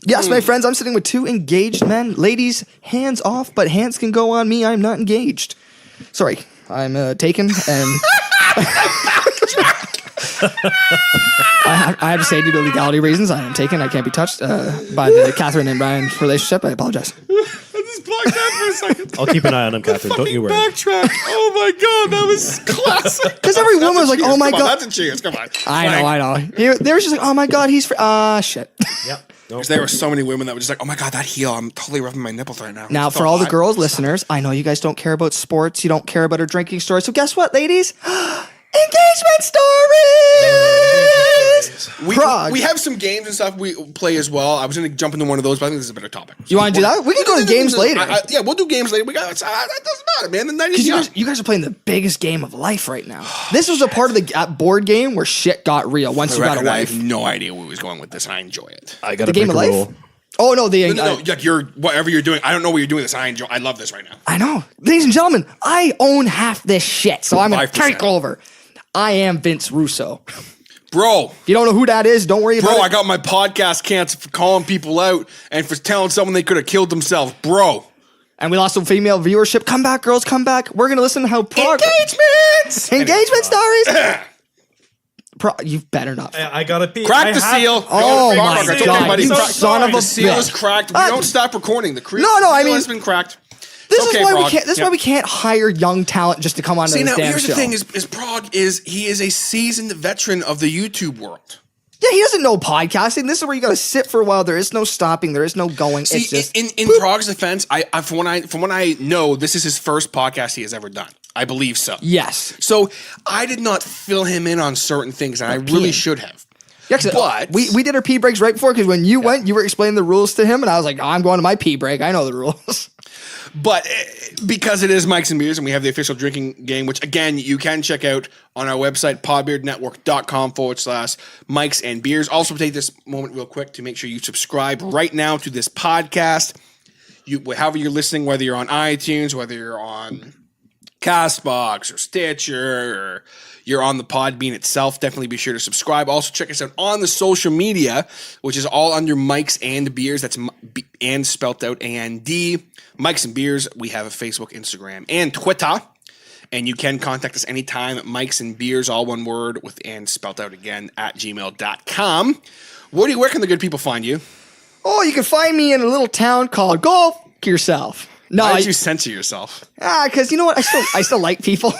Yes, my friends, I'm sitting with 2 engaged men. Ladies, hands off, but hands can go on me. I'm not engaged. Sorry, I'm taken and... I have to say, due to legality reasons, I am taken. I can't be touched by the Catherine and Brian relationship. I apologize. I just blocked that for a second. I'll keep an eye on him, Catherine. Don't you worry. Backtrack. Oh my god, that was classic. Because every woman was like, "Oh my Come on, god." that's a cheers. Come on. I know. They were just like, "Oh my god, he's shit." Yep. Because there were so many women that were just like, oh my God, that heel, I'm totally rubbing my nipples right now. Now, It's for so all the hot. girls listeners, I know you guys don't care about sports. You don't care about our drinking stories. So guess what, ladies? Engagement stories. Prog. We have some games and stuff we play as well. I was going to jump into one of those, but I think this is a better topic. You want to do that? We can go to games later. Yeah, we'll do games later. That doesn't matter, man. The night is young. You guys are playing the biggest game of life right now. This was a part of the board game where shit got real once you got a I wife. have no idea where we was going with this, and I enjoy it. I got The game of life? rule. Oh no, No, like you're whatever you're doing. I don't know what you're doing. This, I love this right now. I know. Ladies and gentlemen, I own half this shit, so I'm going to 5%. take over. I am Vince Russo. Bro, If you don't know who that is, don't worry about it. I got my podcast canceled for calling people out and for telling someone they could have killed themselves. Bro. And we lost some female viewership. Come back, girls, come back. We're going to listen to how Engagements! Engagement stories. You better not. I gotta pee. Crack the seal. Oh Prog my Rocker. It's God, buddy. you son of a The seal is bitch. cracked. We don't stop recording. The No, I mean- seal has been cracked. This Okay, is why Prog. we can't. This is why we can't hire young talent just to come on See, to this now, damn here's show. the thing: is Prog he is a seasoned veteran of the YouTube world. Yeah, he doesn't know podcasting. This is where you got to sit for a while. There is no stopping. There is no going. See, it's just in Prog's defense, from what I know, this is his first podcast he has ever done. I believe so. yes. So I did not fill him in on certain things, and I really should have. Yeah, 'cause But- we did our pee breaks right before because when you went, you were explaining the rules to him, and I was like, oh, I'm going to my pee break. I know the rules. But because it is Mike's and Beers and we have the official drinking game, which again, you can check out on our website, podbeardnetwork.com/Mike's and Beers. Also take this moment real quick to make sure you subscribe right now to this podcast. However you're listening, whether you're on iTunes, whether you're on Castbox or Stitcher or you're on the Podbean itself, definitely be sure to subscribe. Also check us out on the social media, which is all under Mike's and Beers. That's and spelt out A-N-D. Mike's and Beers. We have a Facebook, Instagram, and Twitter. And you can contact us anytime at Mike's and Beers, all one word, with and spelt out again, at gmail.com. Woody, where can the good people find you? Oh, you can find me in a little town called Go F Yourself. No, Why did you censor yourself? because you know what? I still like people.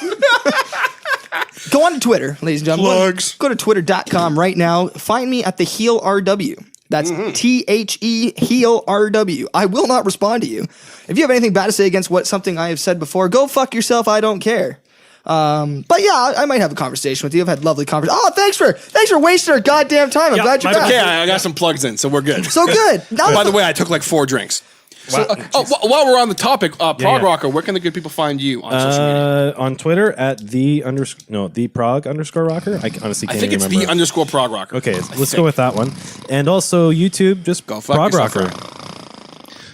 Go on to Twitter, ladies and gentlemen. Plugs. Go to twitter.com right now. Find me at the Heel RW. That's THE Heel RW. I will not respond to you. If you have anything bad to say against something I have said before, go fuck yourself. I don't care. But yeah, I might have a conversation with you. I've had lovely conversations. Oh, thanks for wasting our goddamn time. I'm glad you're back. Okay, I got some plugs in, so we're good. So good. Now By the way, I took like 4 drinks. So, while we're on the topic, Prog Rocker, where can the good people find you on social media? On Twitter at the Prog _Rocker. I honestly I can't think it's remember. the _Prog Rocker. Okay, let's go with that one. And also YouTube, just Go fuck Prog yourself, Rocker. Ryan.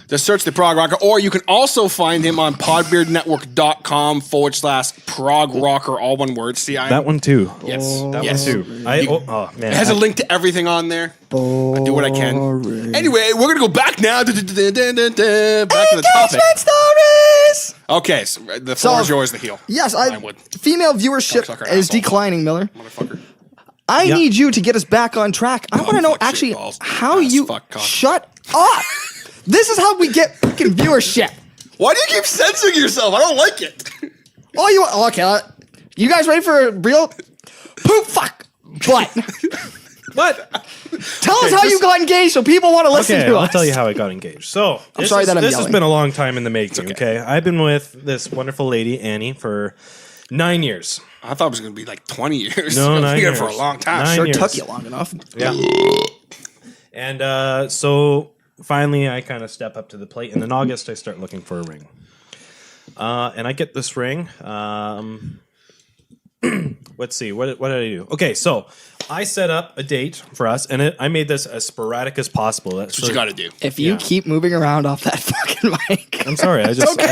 Just search the Prog Rocker, or you can also find him on podbeardnetwork.com/Prog Rocker, all one word. See, That one too. Yes. That Yes. one too. Oh man. It has a link to everything on there. I do what I can. Anyway, we're gonna go back now. Back to the topic. Engagement stories. Okay, so the floor is yours. The heel. Yes, Mine would. female viewership Cocksucker is asshole. declining, Miller. Motherfucker. I need you to get us back on track. I want to know fuck shit actually balls. how Ass you fuck cock. shut up. This is how we get fucking viewership. Why do you keep censoring yourself? I don't like it. Oh, you want? Okay, you guys ready for a real poop fuck? But What? tell us how you got engaged so people want to listen Okay, to I'll us. tell you how I got engaged. So I'm sorry that I'm this has yelling. been a long time in the making. Okay, I've been with this wonderful lady Annie for 9 years. I thought it was going to be like 20 years. No, I've 9 been here years. for a long time. 9 Sure years. took you long enough. Yeah. And so finally, I kind of step up to the plate. And in August, I start looking for a ring. And I get this ring. Let's see. What did I do? Okay, so I set up a date for us, and I made this as sporadic as possible. That's what you got to do. If you keep moving around off that fucking mic, I'm sorry. I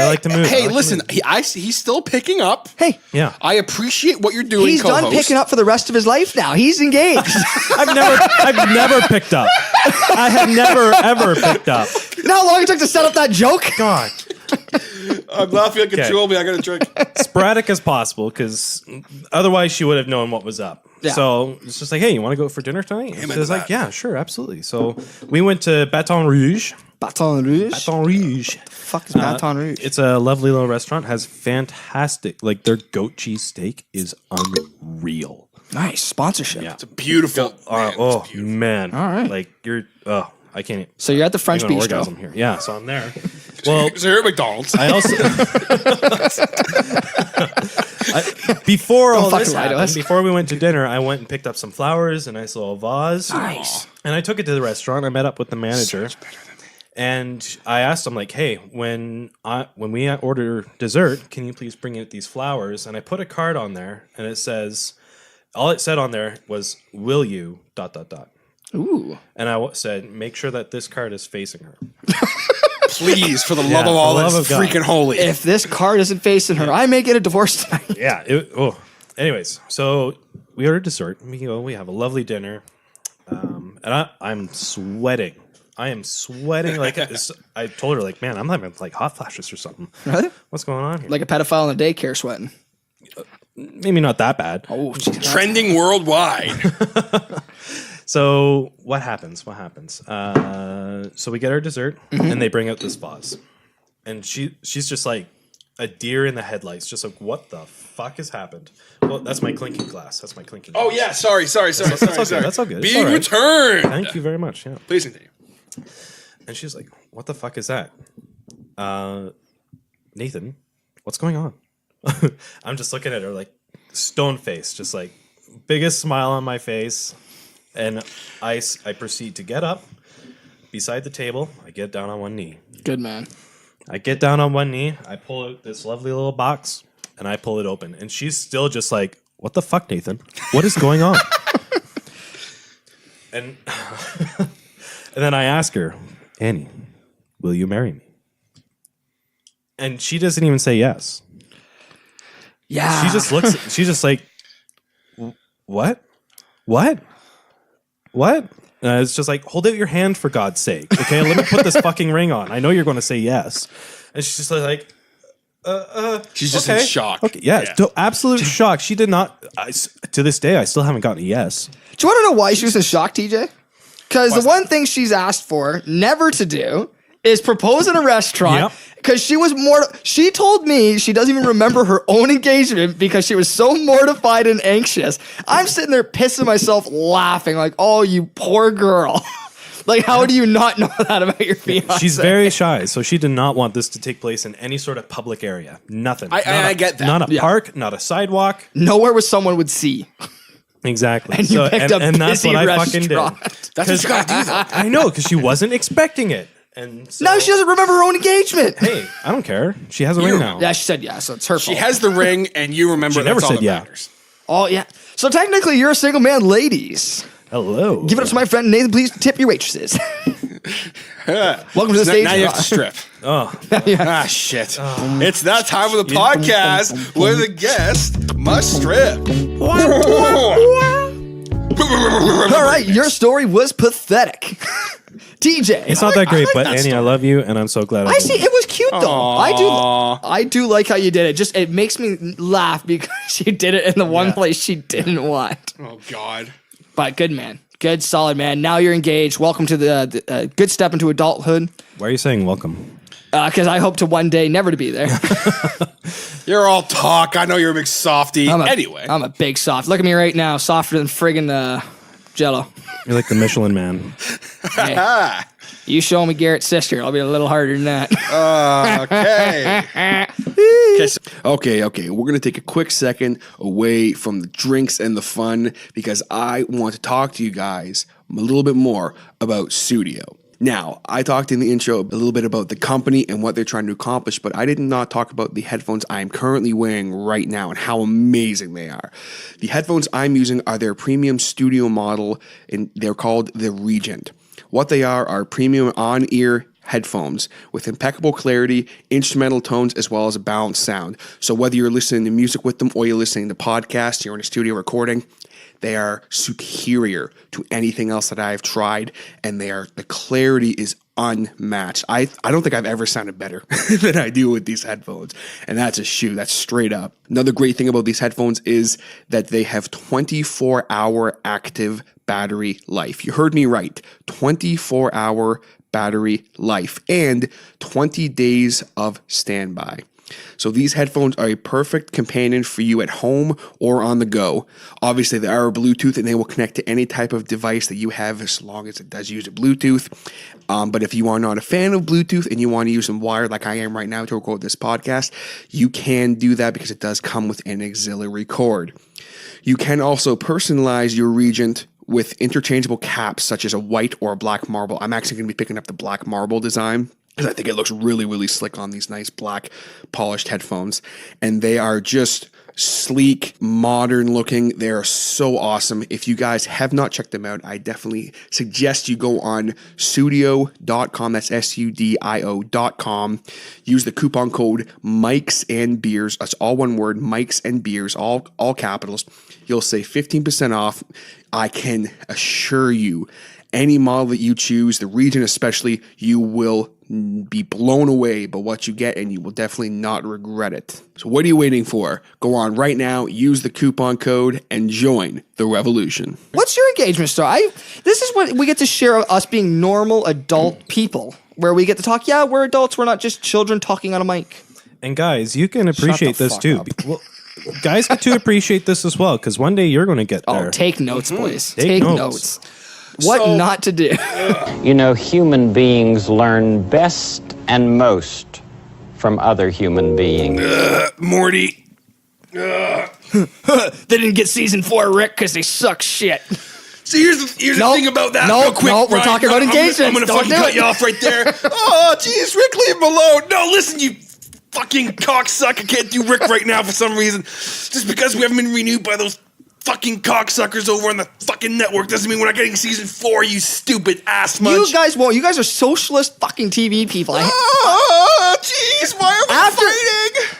like to move. Hey, listen, he's still picking up. hey, Yeah. I appreciate what you're doing, he's co-host. done picking up for the rest of his life now. He's engaged. I've never picked up. I have never ever picked up. You know how long it took to set up that joke? God. I'm laughing uncontrollably. I got to drink. Sporadic as possible, because otherwise she would have known what was up. Yeah. So it's just like, hey, you want to go for dinner tonight? And Amen she was to like, that. yeah, sure, absolutely. So we went to Baton Rouge. Baton Rouge. Baton Rouge. Fuck is Baton Rouge? It's a lovely little restaurant. Has fantastic, like their goat cheese steak is unreal. Nice sponsorship. Yeah. It's beautiful. Man. All right. Like I can't. So you're at the French I'm gonna Bistro. orgasm here. Yeah. So I'm there. Well, So you're at McDonald's. I also before all fucking this lie to happened, us. before we went to dinner, I went and picked up some flowers, a nice little vase. Nice. And I took it to the restaurant. I met up with the manager, and I asked him like, "Hey, when we order dessert, can you please bring in these flowers?" And I put a card on there, and it says, all it said on there was, "Will you ... Ooh. And I said, "Make sure that this card is facing her." Please, for the love Yeah, of all for the that's love of God. freaking holy. If this card isn't facing her, I may get a divorce tonight. Yeah. Anyways, so we ordered dessert. We have a lovely dinner, and I'm sweating. I am sweating like I told her like, man, I'm having like hot flashes or something. Really? What's going on here? Like a pedophile in a daycare sweating. Maybe not that bad. Oh, jeez. Trending worldwide. So what happens? So we get our dessert, and they bring out this vase, and she's just like a deer in the headlights, just like, what the fuck has happened? Well, that's my clinking glass. Oh yeah, sorry. That's all good. It's Being all right. returned. Thank you very much. Yeah. Please continue. And she's like, what the fuck is that? Nathan, what's going on? I'm just looking at her like stone face, just like biggest smile on my face. And I proceed to get up beside the table. I get down on one knee. Good man. I get down on one knee. I pull out this lovely little box and I pull it open. And she's still just like, what the fuck, Nathan? What is going on? And then I ask her, Annie, will you marry me? And she doesn't even say yes. Yeah. She just looks, she's just like, what? And it's just like, hold out your hand for God's sake. Okay, let me put this fucking ring on. I know you're going to say yes. And she's just like, She's just in shock. Okay, yeah. Absolute shock. She did not, to this day, I still haven't gotten a yes. Do you want to know why she was in shock, TJ? Because the one thing she's asked for never to do is propose in a restaurant. Yep. Because she was she told me she doesn't even remember her own engagement because she was so mortified and anxious. I'm sitting there pissing myself laughing like, oh, you poor girl. Like, how do you not know that about your fiance? She's very shy, so she did not want this to take place in any sort of public area. Nothing. I get that. Not a park, not a sidewalk. Nowhere where someone would see. Exactly. And you picked a and that's busy what I fucking did. restaurant. That's what you gotta do, though. I know, because she wasn't expecting it. And so, Now she doesn't remember her own engagement. hey, I don't care. She has a ring now. Yeah, she said yeah, so it's her She fault. has the ring, and you remember. She never that's all said that yeah. matters. Oh, yeah. So technically, you're a single man, ladies. Hello. Give it up to my friend Nathan. Please tip your waitresses. Welcome to the stage. Now you have to strip. Oh, Ah, shit. It's that time of the podcast where the guest must strip. All right, your story was pathetic. TJ. it's not that great, but that Annie, I love you, and I'm so glad. I see. It was cute though. Aw. I do like how you did it. Just it makes me laugh because she did it in the one place she didn't want. Oh, God. But good man, good solid man. Now you're engaged. Welcome to the good step into adulthood. Why are you saying welcome? Because I hope to one day never to be there. You're all talk. I know you're a big softy. Anyway. I'm a big soft. Look at me right now, softer than friggin' Jello. You're like the Michelin Man. Hey, you show me Garrett's sister, I'll be a little harder than that. Okay. We're going to take a quick second away from the drinks and the fun because I want to talk to you guys a little bit more about Studio. Now, I talked in the intro a little bit about the company and what they're trying to accomplish, but I did not talk about the headphones I am currently wearing right now and how amazing they are. The headphones I'm using are their premium studio model, and they're called the Regent. What they are premium on-ear headphones with impeccable clarity, instrumental tones, as well as a balanced sound. So whether you're listening to music with them or you're listening to podcasts, you're in a studio recording, they are superior to anything else that I've tried, and the clarity is unmatched. I don't think I've ever sounded better than I do with these headphones, and that's a shoe. That's straight up. Another great thing about these headphones is that they have 24-hour active battery life. You heard me right. 24-hour battery life and 20 days of standby. So these headphones are a perfect companion for you at home or on the go. Obviously, they are Bluetooth and they will connect to any type of device that you have as long as it does use a Bluetooth. But if you are not a fan of Bluetooth and you want to use some wired like I am right now to record this podcast, you can do that because it does come with an auxiliary cord. You can also personalize your Regent with interchangeable caps such as a white or a black marble. I'm actually going to be picking up the black marble design because I think it looks really, really slick on these nice black polished headphones. And they are just sleek, modern looking. They are so awesome. If you guys have not checked them out, I definitely suggest you go on sudio.com. That's sudio.com. Use the coupon code Mikes and Beers. That's all one word, Mikes and Beers, all capitals. You'll save 15% off. I can assure you, any model that you choose, the Regent especially, you will be blown away by what you get and you will definitely not regret it. So what are you waiting for? Go on right now, use the coupon code, and join the revolution. What's your engagement story? This is what we get to share, us being normal adult people, where we get to talk, yeah, we're adults, we're not just children talking on a mic. And guys, you can appreciate this fuck too. up. Well, guys get to appreciate this as well, because one day you're going to get there. Oh, take notes, boys. Take Take notes. notes. What not to do. You know, human beings learn best and most from other human beings. Morty. They didn't get season 4, Rick, because they suck shit. So here's the thing about that. No, real quick, no, we're Ryan. talking about engagements. I'm gonna Don't fucking do cut it. you off right there. Oh, jeez, Rick, leave him alone. No, listen, you fucking cocksucker. I can't do Rick right now for some reason. Just because we haven't been renewed by those fucking cocksuckers over on the fucking network doesn't mean we're not getting season 4, you stupid ass munch. You guys won't. You guys are socialist fucking TV people. Oh, jeez, why are we fighting?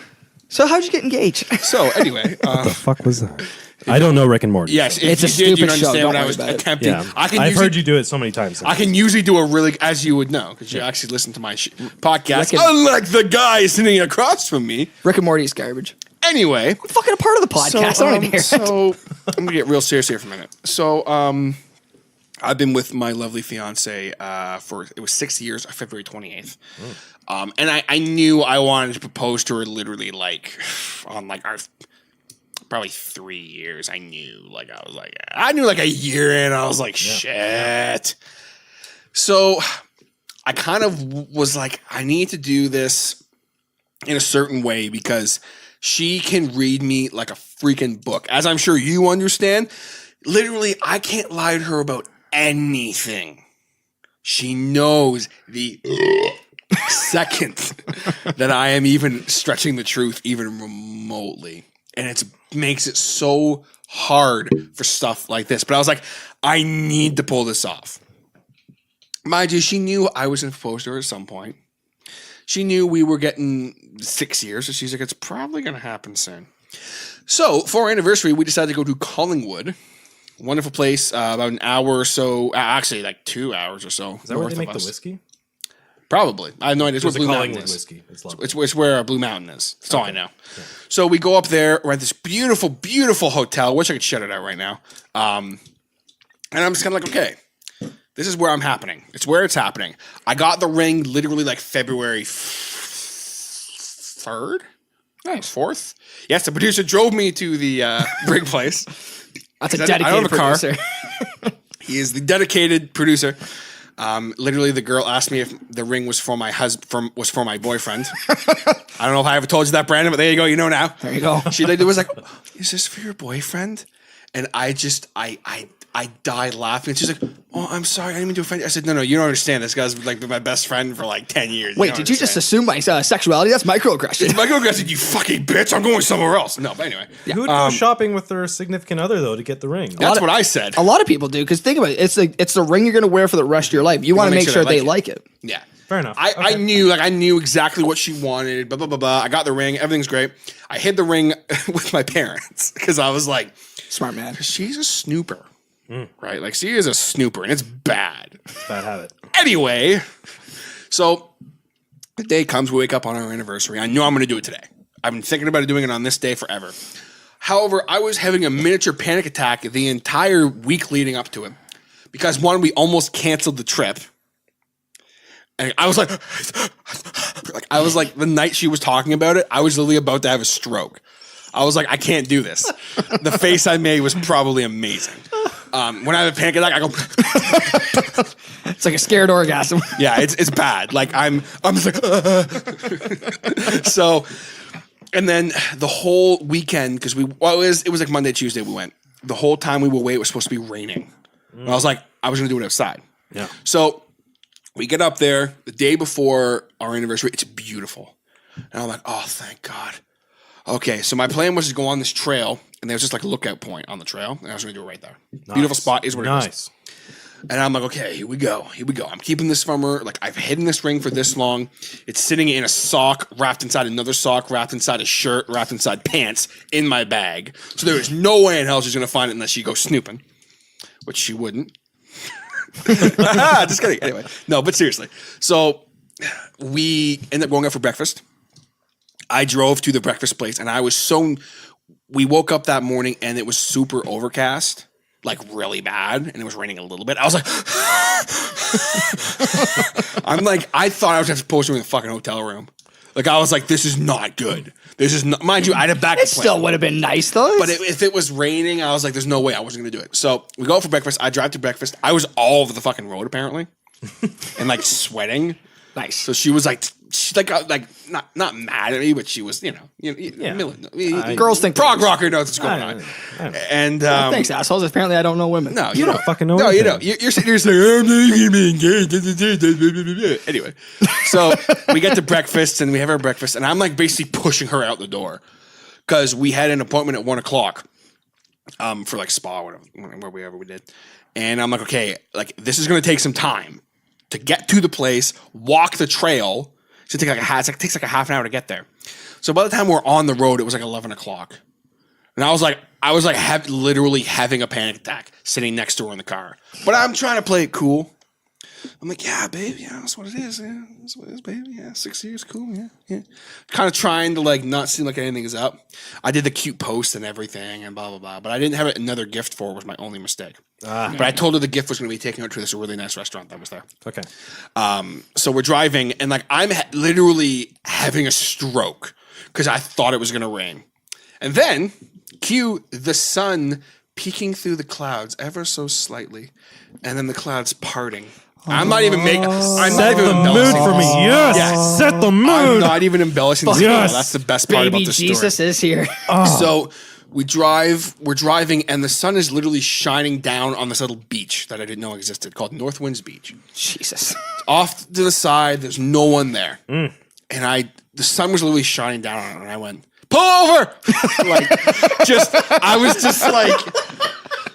So how'd you get engaged? So, anyway. The fuck was that? I don't know Rick and Morty. Yes, if It's a you did, you'd stupid show. understand Don't what I worry was about it. attempting. Yeah, I've I've heard you do it so many times. I can usually do a really, as you would know, because you actually listen to my podcast, Rick and- unlike the guy sitting across from me. Rick and Morty is garbage. Anyway. I'm fucking a part of the podcast. I don't even hear it. So I'm gonna get real serious here for a minute. So I've been with my lovely fiance for it was 6 years, February 28th. And I knew I wanted to propose to her literally like on like our probably 3 years. I knew like I knew like a year in. I was like shit. So I kind of was like I need to do this in a certain way because she can read me like a freaking book. As I'm sure you understand, literally, I can't lie to her about anything. She knows the second that I am even stretching the truth even remotely. And it makes it so hard for stuff like this. But I was like, I need to pull this off. Mind you, she knew I was going to propose to her at some point. She knew we were getting 6 years, so she's like, it's probably going to happen soon. So, for our anniversary, we decided to go to Collingwood. Wonderful place, about an hour or so, actually like 2 hours or so. Is that where they make the whiskey? Probably. I have no idea. It's where There's a Blue Mountain Collingwood is. whiskey. It's lovely. It's where Blue Mountain is. That's all I know. Yeah. So we go up there. We're at this beautiful, beautiful hotel. Wish I could shut it out right now. And I'm just kind of like, okay, this is where I'm happening. It's where it's happening. I got the ring literally like February 3rd? Nice. 4th? Yes, the producer drove me to the ring place. That's a I don't dedicated have a car. producer. He is the dedicated producer. Literally, the girl asked me if the ring was for my was for my boyfriend. I don't know if I ever told you that, Brandon, but there you go. You know now. There you go. She was like, "Is this for your boyfriend?" And I died laughing. And she's like, "Oh, I'm sorry. I didn't mean to offend you." I said, "No, you don't understand. This guy's like been my best friend for like 10 years." Wait, did you just assume my sexuality? That's microaggression. It's microaggression, you fucking bitch. I'm going somewhere else. No, but anyway. Who would go shopping with their significant other, though, to get the ring? That's what I said. A lot of people do, because think about it. It's the ring you're going to wear for the rest of your life. You want to make sure they like it. Yeah. Fair enough. I knew exactly what she wanted, blah, blah, blah, blah. I got the ring. Everything's great. I hid the ring with my parents because I was like, smart man. She's a snooper, right? Like, she is a snooper, and it's bad. Bad habit. Anyway, so the day comes, we wake up on our anniversary. I knew I'm going to do it today. I've been thinking about doing it on this day forever. However, I was having a miniature panic attack the entire week leading up to it because, one, we almost canceled the trip. And I was like, the night she was talking about it, I was literally about to have a stroke. I was like, I can't do this. The face I made was probably amazing. When I have a panic attack, I go. It's like a scared orgasm. Yeah, it's bad. Like I'm just like. So, and then the whole weekend because it was like Monday, Tuesday we went. The whole time we were away, it was supposed to be raining. And I was like, I was gonna do it outside. Yeah. So we get up there the day before our anniversary. It's beautiful, and I'm like, oh, thank God. Okay, so my plan was to go on this trail, and there was just like a lookout point on the trail, and I was going to do it right there. Nice. Beautiful spot is where it is. And I'm like, okay, here we go. I'm keeping this from her. Like, I've hidden this ring for this long. It's sitting in a sock, wrapped inside another sock, wrapped inside a shirt, wrapped inside pants, in my bag. So there is no way in hell she's going to find it unless she goes snooping, which she wouldn't. Just kidding. Anyway, no, but seriously. So we end up going out for breakfast. I drove to the breakfast place, and we woke up that morning, and it was super overcast, like really bad, and it was raining a little bit. I was like, I thought I was supposed to be in the fucking hotel room. Like, I was like, this is not good. This is not, mind you, I had a backup plan. It still would have been nice, though. But if it was raining, I was like, there's no way I wasn't going to do it. So we go out for breakfast. I drive to breakfast. I was all over the fucking road, apparently, and like sweating. Nice. So she was like, she's like not mad at me, but she was, girls think Prog Rocker knows what's going on. And thanks, assholes. Apparently, I don't know women. No, you don't fucking know. No, you don't. You're sitting here saying, "I'm not being gay." Anyway, so we get to breakfast and we have our breakfast, and I'm like basically pushing her out the door because we had an appointment at 1:00 for like spa, whatever we did, and I'm like, okay, like this is gonna take some time to get to the place, walk the trail. It takes like a half an hour to get there. So by the time we're on the road, it was like 11:00, and I was literally having a panic attack sitting next to her in the car. But I'm trying to play it cool. I'm like, yeah, babe, yeah, that's what it is. Yeah, that's what it is, baby. Yeah, 6 years, cool. Yeah. Kind of trying to like not seem like anything is up. I did the cute post and everything and blah blah blah. But I didn't have another gift for her. Was my only mistake. But I told her the gift was going to be taking her to this really nice restaurant that was there. Okay. So we're driving and like I'm literally having a stroke because I thought it was going to rain, and then cue the sun peeking through the clouds ever so slightly, and then the clouds parting. I'm not even embellishing. For me. Yes. Set the mood. I'm not even embellishing this. Yes. That's the best part about Baby the story. Jesus is here. So we're driving, and the sun is literally shining down on this little beach that I didn't know existed called North Winds Beach. Jesus. Off to the side, there's no one there. And the sun was literally shining down on it, and I went, pull over! I was just like,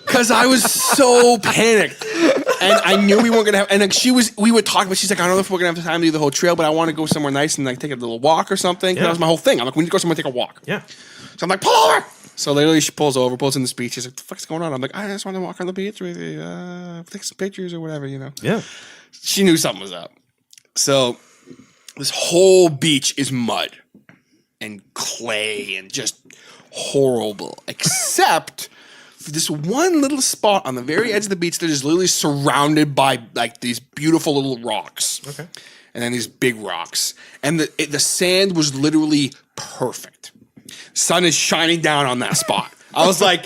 because I was so panicked. And I knew we weren't gonna have. And like we would talk, but she's like, I don't know if we're gonna have time to do the whole trail, but I want to go somewhere nice and like take a little walk or something. Yeah. That was my whole thing. I'm like, we need to go somewhere and take a walk. Yeah. So I'm like, pull over. So literally, she pulls in this beach. She's like, "What the fuck's going on?" I'm like, I just want to walk on the beach with you, take some pictures or whatever, Yeah. She knew something was up. So this whole beach is mud and clay and just horrible, except for this one little spot on the very edge of the beach that is literally surrounded by like these beautiful little rocks. Okay. And then these big rocks. And the sand was literally perfect. Sun is shining down on that spot. I was like,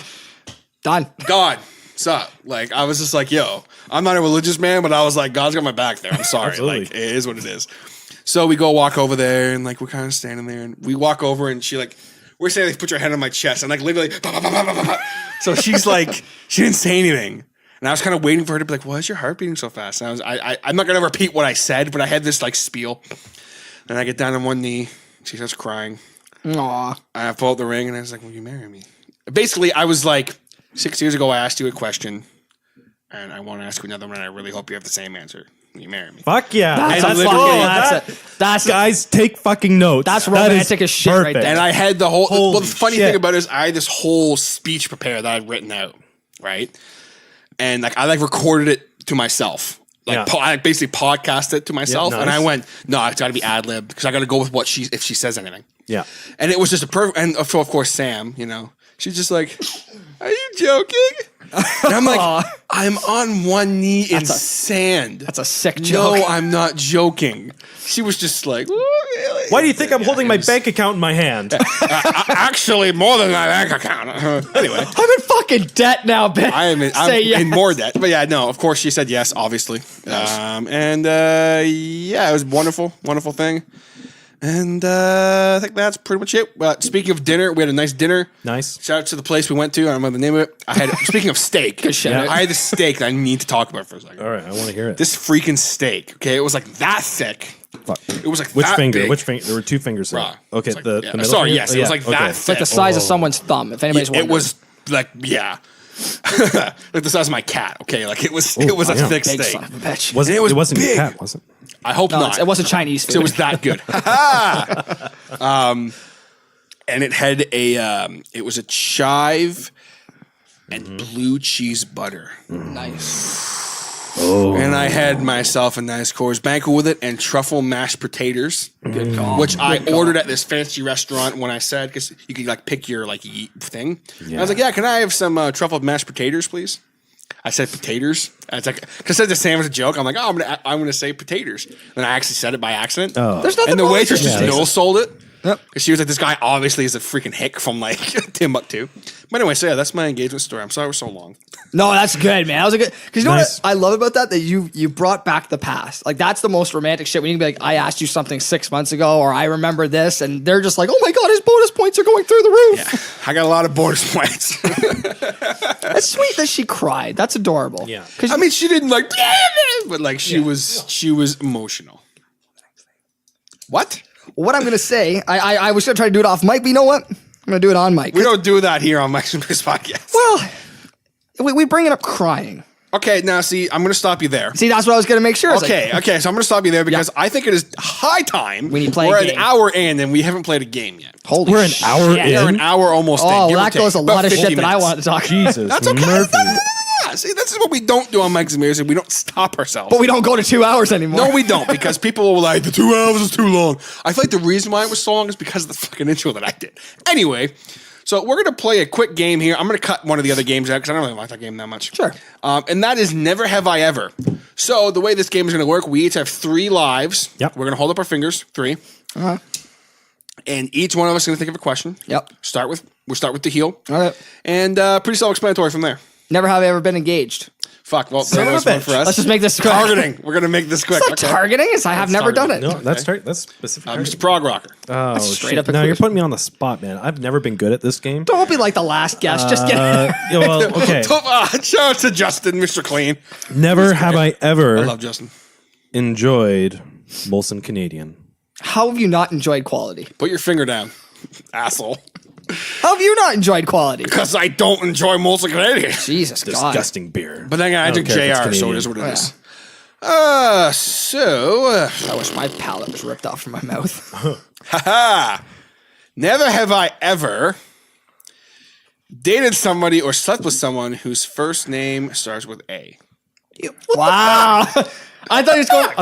done. God, what's up? Like, I was just like, yo, I'm not a religious man, but I was like, God's got my back there. I'm sorry. Like, it is what it is. So we go walk over there and like, we're kind of standing there and we walk over and she like, we're saying, like, put your hand on my chest and like literally, bah, bah, bah, bah, bah, bah. So she's like, she didn't say anything. And I was kind of waiting for her to be like, why is your heart beating so fast? And I'm not going to repeat what I said, but I had this like spiel. And I get down on one knee. She starts crying. Aww. I pull out the ring and I was like, will you marry me? Basically, I was like, 6 years ago, I asked you a question and I want to ask you another one. And I really hope you have the same answer. Will you marry me? Fuck yeah. That's guys, take fucking notes. That's romantic as shit right there. And I had the whole, Holy well, the funny shit. thing about it is I had this whole speech prepared that I'd written out, right? And like, I like recorded it to myself. Like, Yeah. I basically podcasted it to myself. Yeah, And I nice. went, no, it's got to be ad-lib because I got to go with what if she says anything. Yeah. And it was just a perfect, and so of course, Sam, She's just like, are you joking? And I'm like, I'm on one knee in sand. That's a sick joke. No, I'm not joking. She was just like, really? Why do you think I'm holding my bank account in my hand? Actually, more than my bank account. Anyway. I'm in fucking debt now, bitch. I'm yes. in more debt. But yeah, no, of course she said yes, obviously. Yeah, it was a wonderful thing. And I think that's pretty much it. Speaking of dinner, we had a nice dinner. Nice. Shout out to the place we went to. I don't remember the name of it. Speaking of steak, I had the steak that I need to talk about for a second. All right, I want to hear it. This freaking steak, okay? It was like that thick. Fuck. It was like Which that finger? big. Which finger? There were two fingers. Raw. Okay, Like, the yeah. middle Sorry, finger? yes, it was like that It's like the thick. size of someone's thumb, if anybody's It wondering. was like, yeah. Like the size of my cat, okay? Like it was a damn. thick Big steak. son of a bitch. It was it wasn't big. your cat, was it? I hope No, not. it wasn't Chinese food. So it was that good. And it had it was a chive and blue cheese butter. nice. And I had myself a nice Coors Banquet with it and truffle mashed potatoes, which I ordered at this fancy restaurant when I said, because you could like pick your like thing. And I was like, yeah, can I have some truffle mashed potatoes, please? I said potatoes. It's like, because I said the same as a joke. I'm like, oh, I'm gonna say potatoes. And I actually said it by accident. Oh. There's nothing And the wrong with waitress it. just no sold it. Yep. She was like, this guy obviously is a freaking hick from like Timbuktu. But anyway, so yeah, that's my engagement story. I'm sorry it was so long. No, that's good, man. That was a good. Because you know Nice. what I love about that? That you brought back the past. Like that's the most romantic shit. When you can be like, I asked you something 6 months ago, or I remember this, and they're just like, oh my god, his bonus points are going through the roof. Yeah, I got a lot of bonus points. That's sweet that she cried. That's adorable. Yeah. I mean, she didn't like, but like she was emotional. What? What I'm gonna say, I was gonna try to do it off mic, but you know what? I'm gonna do it on mic. We don't do that here on Mike's and Chris podcast. Well, we bring it up crying. Okay, now see, I'm going to stop you there. See, that's what I was gonna make sure. I was Okay, like, so I'm going to stop you there because I think it is high time. We need to play a We're game. an hour in and we haven't played a game yet. holy We're an shit. hour We're an in. hour almost in. Oh, give well, or that goes a take. About lot of 50 shit that I minutes. wanted to talk about. Jesus, That's okay. Murphy. See, this is what we don't do on Mike's and Mirrors. We don't stop ourselves. But we don't go to 2 hours anymore. No, we don't, because people were like, the 2 hours is too long. I feel like the reason why it was so long is because of the fucking intro that I did. Anyway, so we're going to play a quick game here. I'm going to cut one of the other games out because I don't really like that game that much. Sure. And that is Never Have I Ever. So the way this game is going to work, we each have 3 lives. Yep. We're going to hold up our fingers, 3. Uh-huh. And each one of us is going to think of a question. Yep. We'll start with the heel. All right. And pretty self-explanatory from there. Never have I ever been engaged. Fuck, well, Son there of goes a one bitch. for us. Let's just make this quick. Targeting. We're going to make this quick. It's not targeting. I have never done it. No, that's specific. Mr. Prog Rocker. Oh, straight shit. up a No, quiz. you're putting me on the spot, man. I've never been good at this game. Don't be like the last guest. Just get Yeah, well, okay. Shout out to Justin, Mr. Clean. Never have I ever I love Justin. enjoyed Molson Canadian. How have you not enjoyed quality? Put your finger down, asshole. How have you not enjoyed quality? Because I don't enjoy Molson Canadian. Jesus God. Disgusting beer. But then I drink don't care if JR, it's so it Canadian. is what it Yeah. is. So, I wish my palate was ripped off from my mouth. haha. Never have I ever dated somebody or slept with someone whose first name starts with A. Wow. I thought he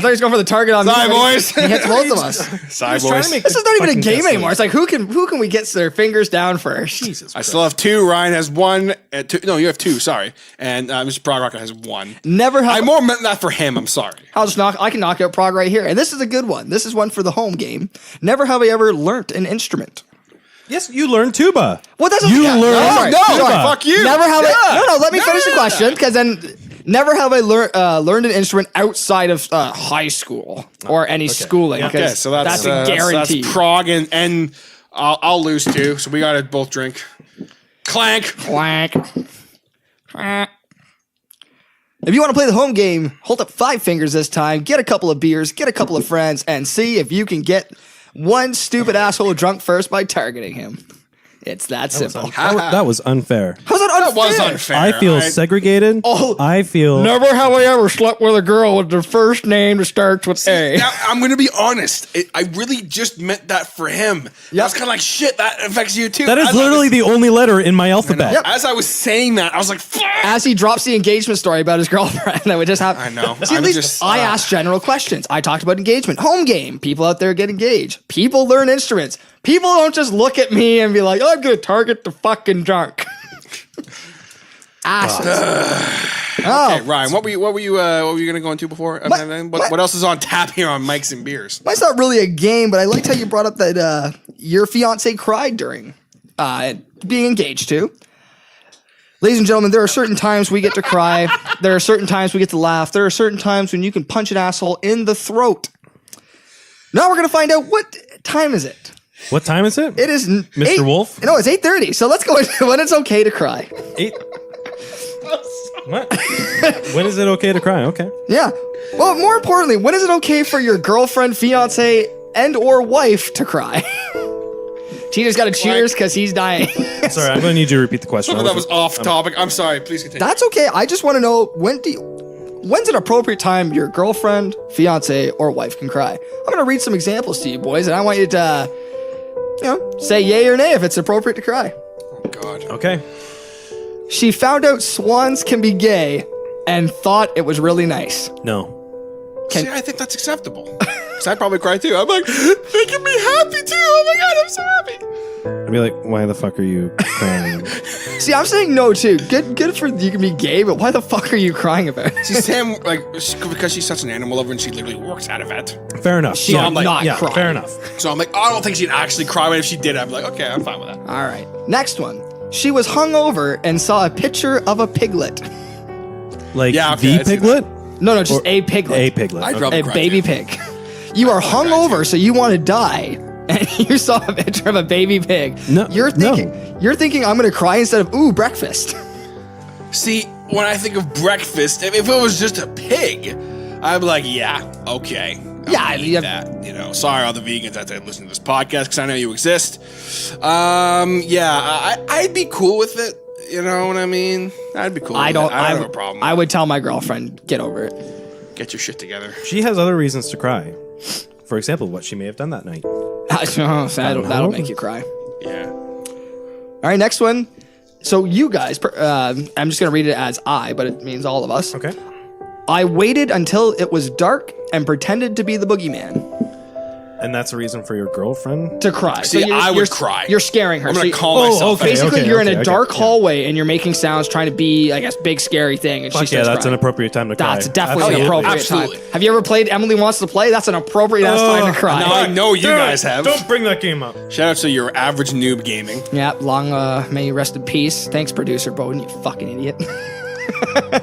was going for the target on Sorry, me. boys. He hits both of us. Sorry, trying boys. to make This is not even a Fucking game guessing. anymore. It's like who can we get their fingers down first? Jesus. I still have 2. Ryan has 1. 2. No, you have 2. Sorry. And Mr. Prog Rocker has 1. Never have I more meant that for him. I'm sorry. I can knock out Prog right here. And this is a good one. This is one for the home game. Never have I ever learnt an instrument. Yes, you learned tuba. Well, that's You learned sorry. No, tuba. fuck you. Never have Yeah. I. No, let me finish the Yeah. question because then. Never have I learned an instrument outside of high school or any schooling. Okay, 'cause so that's a guarantee. That's Prog, and I'll lose too. So we got to both drink. Clank. Quack. Quack. If you want to play the home game, hold up 5 fingers this time, get a couple of beers, get a couple of friends, and see if you can get one stupid asshole drunk first by targeting him. It's that simple. That was unfair. How's that unfair. That was unfair. I feel segregated. Oh, I feel never have I ever slept with a girl with the first name that starts with A. Now, I'm going to be honest. I really just meant that for him. I was kind of like, shit, that affects you too. that is literally the only letter in my alphabet. Yep. As I was saying that, I was like, fuck. As he drops the engagement story about his girlfriend, that would just happen. I know. See, at I'm least just, I asked general questions. I talked about engagement, home game. People out there get engaged. People learn instruments. People don't just look at me and be like, I'm going to target the fucking drunk. Asses. Okay, Ryan, what were you going to go into before? What else is on tap here on Mics and Beers? Mine's not really a game, but I liked how you brought up that your fiance cried during being engaged to. Ladies and gentlemen, there are certain times we get to cry. There are certain times we get to laugh. There are certain times when you can punch an asshole in the throat. Now we're going to find out what time is it. What time is it? It is Mr. Wolf? No, it's 8:30. So let's go into when it's okay to cry. 8. What? When is it okay to cry? Okay. Yeah. Well, more importantly, when is it okay for your girlfriend, fiance, and or wife to cry? Cheater's got to cheers because he's dying. Sorry, I'm going to need you to repeat the question. That was off topic. I'm sorry. Please continue. That's okay. I just want to know when's an appropriate time your girlfriend, fiance, or wife can cry. I'm going to read some examples to you boys, and I want you to, say yay or nay if it's appropriate to cry. Oh, God. Okay. She found out swans can be gay and thought it was really nice. No. See, I think that's acceptable. Because I'd probably cry too. I'm like, they can be happy too. Oh my God, I'm so happy. I'd be like, why the fuck are you crying? See, I'm saying no too. Good for you can be gay, but why the fuck are you crying about it? See, Sam, because she's such an animal lover and she literally works out of it. Fair enough. She I'm like, not crying. Fair enough. So I'm like, I don't think she'd actually cry, but if she did, I'd be like, okay, I'm fine with that. All right. Next one. She was hungover and saw a picture of a piglet. Like Yeah, okay, I the see piglet? No, just a piglet. A piglet. I'd Okay. probably A cry baby too. pig. You are hungover, so you want to die, and you saw a picture of a baby pig. No, you're thinking I'm gonna cry instead of breakfast. See, when I think of breakfast, if it was just a pig, I'd be like, yeah, okay. Yeah, Eat that. Sorry, all the vegans out there listening to this podcast, because I know you exist. I'd be cool with it. You know what I mean? I'd be cool. I don't have a problem. I would tell my girlfriend, get over it. Get your shit together. She has other reasons to cry. For example, what she may have done that night. That'll make you cry. Yeah. All right, next one. So you guys, I'm just gonna read it as I, but it means all of us. Okay. I waited until it was dark and pretended to be the boogeyman. And that's a reason for your girlfriend? To cry. See, I would cry. You're scaring her. I'm going to So call myself. okay. basically, you're in a dark hallway and you're making sounds trying to be, I guess, big, scary thing. And Fuck she yeah, starts that's crying. an appropriate time to cry. That's definitely an Absolutely. appropriate time. Absolutely. Have you ever played Emily Wants to Play? That's an appropriate ass time to cry. Now I know you guys have. Don't bring that game up. Shout out to your average noob gaming. Yeah, long may you rest in peace. Thanks, producer Bowden, you fucking idiot.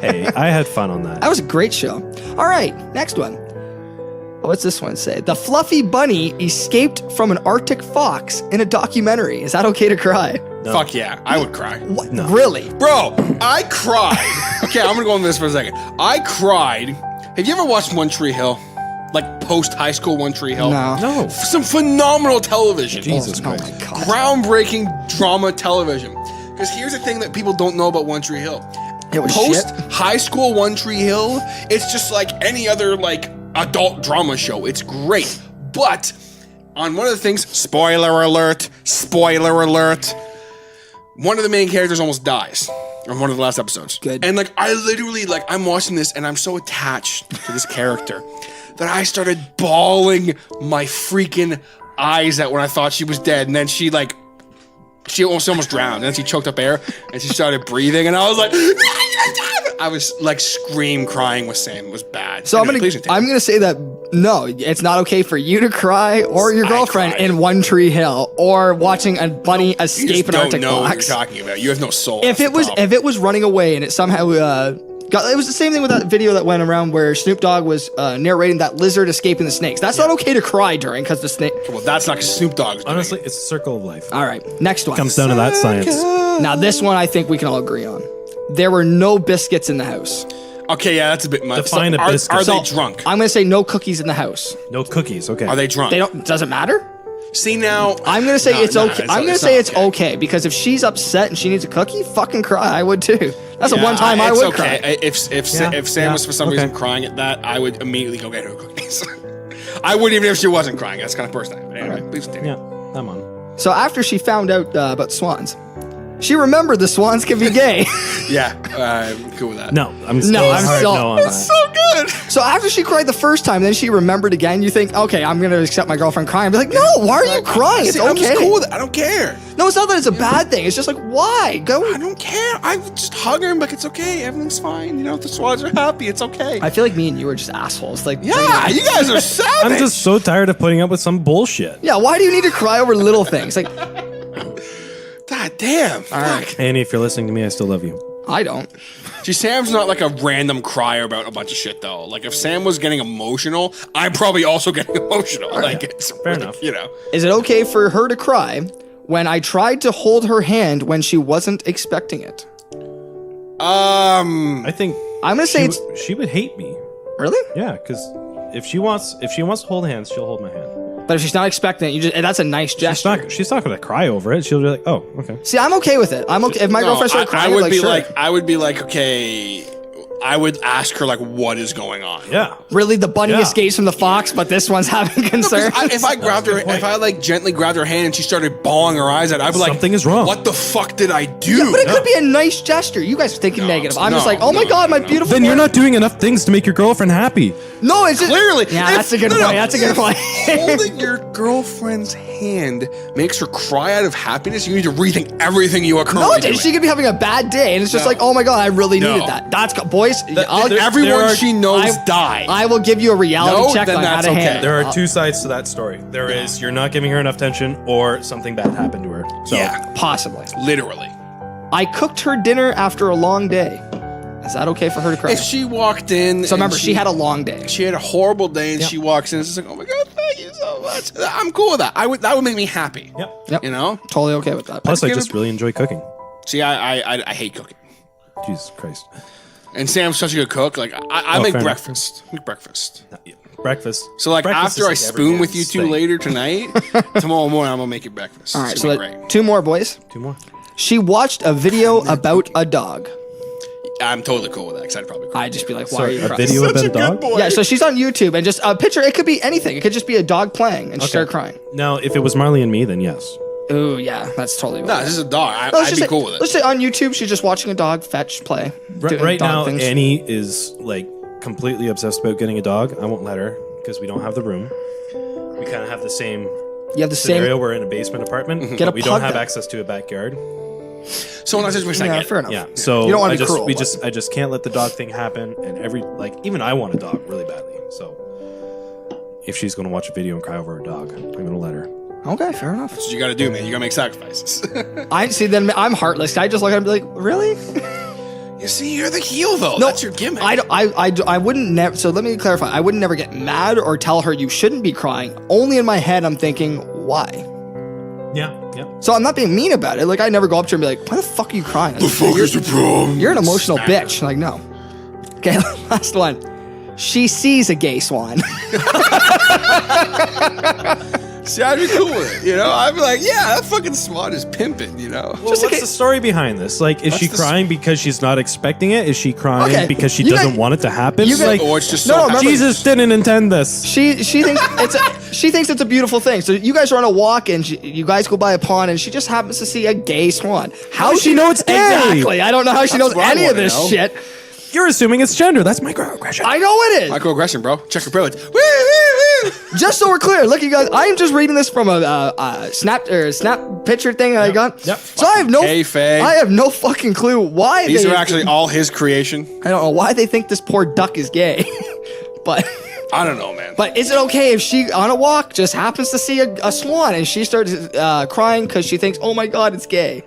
Hey, I had fun on that. That was a great show. All right, next one. What's this one say? The fluffy bunny escaped from an Arctic fox in a documentary. Is that okay to cry? No. Fuck yeah, I would cry. What? No. Really? Bro, I cried. Okay, I'm gonna go on this for a second. I cried. Have you ever watched One Tree Hill? Like post high school One Tree Hill? No. Some phenomenal television. Jesus Oh Christ. my god. Groundbreaking drama television. Because here's the thing that people don't know about One Tree Hill. It was Post shit. high school One Tree Hill, it's just like any other like adult drama show. It's great. But on one of the things, spoiler alert, one of the main characters almost dies on one of the last episodes. Good. And like I literally I'm watching this and I'm so attached to this character that I started bawling my freaking eyes out when I thought she was dead. And then she almost drowned. And then she choked up air and she started breathing. And I was like, I was like crying with Sam. It was bad. So Anyway, please continue. I'm gonna say that no, it's not okay for you to cry or your I girlfriend cried. in One Tree Hill or watching a bunny You just escape an don't Arctic know what fox. you're talking about. You have no soul. If That's the it was running away and it somehow it was the same thing with that video that went around where Snoop Dogg was narrating that lizard escaping the snakes. That's not okay to cry during because the snake. problem. Well, that's not because Snoop Dogg's doing Honestly, it. it's a circle of life. All right, next one. Comes down to that science. Now this one I think we can all agree on. There were no biscuits in the house. Okay, yeah, that's a bit much. Define a are, biscuit. Are they So, drunk? I'm gonna say no cookies in the house. No cookies. Okay. Are they drunk? They don't. Does it matter? See now, I'm gonna say it's okay. I'm gonna say it's okay. okay because if she's upset and she needs a cookie, fucking cry. I would too. That's the one time I it's would okay. cry. If Sam was for some reason crying at that, I would immediately go get her cookies. I wouldn't even if she wasn't crying. That's the kind of person I am. But anyway, please continue. Yeah, I'm on. So after she found out about swans, she remembered the swans can be gay. Yeah, I'm cool with that. No, I'm No, I'm hard still- no on that. So good. So after she cried the first time, then she remembered again. You think, okay, I'm gonna accept my girlfriend crying. Be like, no, why are you crying? It's See, I'm just okay. cool with it. I don't care. No, it's not that it's a bad thing. It's just like, why? Go. I don't care. I would just hug her and be like, it's okay. Everything's fine. You know, the swans are happy. It's okay. I feel like me and you are just assholes. Like, Yeah, you guys are savage. I'm just so tired of putting up with some bullshit. yeah. Why do you need to cry over little things? Like, God damn. All right. Andy, if you're listening to me, I still love you. I don't. See, Sam's not like a random crier about a bunch of shit, though. Like, if Sam was getting emotional, I'm probably also getting emotional. Like, it's Fair enough. You know. Is it okay for her to cry when I tried to hold her hand when she wasn't expecting it? I think I'm gonna say it's she would hate me. really, Yeah, because if she wants to hold hands, she'll hold my hand. but if she's not expecting it, you just that's a nice gesture. She's not gonna cry over it. She'll be like, oh, okay. See, I'm okay with it. I'm okay if my girlfriend started crying. I would like, be sure. like, I would be like, okay. I would ask her like, what is going on? Yeah. Really, the bunny Yeah. escapes from the fox, but this one's having concern. If I grabbed her, if I like gently grabbed her hand and she started bawling her eyes out, I'd be like, Something is wrong. What the fuck did I do? But it could be a nice gesture. You guys are thinking negative. I'm just like, oh my god, my beautiful. Then you're not doing enough things to make your girlfriend happy. No, it's just Clearly, Yeah, that's a good point. That's a good point. Holding your girlfriend's hand makes her cry out of happiness. You need to rethink everything you are No, currently it doing. is. She could be having a bad day, and it's just No. like, oh my god, I really No. needed that. That's boys. Everyone she knows die. I will give you a reality No, check then on how that's to okay. handle. There are two sides to that story. There is you're not giving her enough attention, or something bad happened to her. So, Yeah, Possibly. literally. I cooked her dinner after a long day. Is that okay for her to cry? If she walked in, So remember, and she had a long day. she had a horrible day, and she walks in, and it's just like, oh my god, thank you so much. I'm cool with that. That would make me happy. Yep. Yep. You know. Totally okay with that. Plus, I give just it- really enjoy cooking. See, I hate cooking. Jesus Christ. And Sam's such a good cook. Like I make fair enough. breakfast. Make breakfast. Breakfast. So like Breakfast after is I like every spoon man's with you two thing. later tonight, tomorrow morning I'm gonna make you breakfast. All right, It's so gonna be that, great. two more, boys. Two more. She watched a video about a dog. I'm totally cool with that because I'd probably cry. I'd just be like, why Sorry, are you a crying? video Such about a a dog? good boy. Yeah, so she's on YouTube and just a picture. It could be anything. It could just be a dog playing and she started crying. Now, if it was Marley and me, then yes. Ooh, yeah, that's totally. No, this is a dog. Let's I'd just be say, cool with it. Let's say on YouTube she's just watching a dog fetch play. doing Right dog now, things. Annie is like completely obsessed about getting a dog. I won't let her because we don't have the room. We kind of have the same you have the scenario. same. We're in a basement apartment, Get but a we don't pug have then. access to a backyard. So in that situation, I Yeah, get it. fair enough. Yeah, so You don't wanna I be just cruel, but- I just can't let the dog thing happen. And even I want a dog really badly. So if she's gonna watch a video and cry over a dog, I'm gonna let her. Okay, fair enough. That's what you got to do, man. You got to make sacrifices. I see. Then I'm heartless. I just look at him and be like, really? you see, you're the heel though. That's your gimmick. I wouldn't never. So let me clarify. I would never get mad or tell her you shouldn't be crying. Only in my head, I'm thinking, why? Yeah, yeah. So I'm not being mean about it. Like I never go up to her and be like, why the fuck are you crying? Like, fuck is the problem? You're an emotional bitch. Like no. Okay, last one. She sees a gay swan. See, I'd be cool with it. You know, I'd be like, yeah, that fucking swan is pimping. You know. Well, what's the story behind this? Like, is she the crying because she's not expecting it? Is she crying Okay, because she you doesn't guys- want it to happen? you guys- Like, Or it's just No, so remember- Jesus didn't intend this. She thinks she thinks it's a beautiful thing. So you guys are on a walk and you guys go by a pond and she just happens to see a gay swan. How does she know it's gay? Exactly. I don't know how she knows what I any of wanna this know. shit. You're assuming it's gender. That's microaggression. I know it is. Microaggression, bro. Check your privilege. Woo, woo, woo. Just so we're clear, look, you guys. I am just reading this from a snap picture thing that I got. Yep. So I have no, Kayfabe. I have no fucking clue why These they, are actually all his creation. I don't know why they think this poor duck is gay, but. I don't know, man. But is it okay if she, on a walk, just happens to see a swan and she starts crying because she thinks, oh my God, it's gay?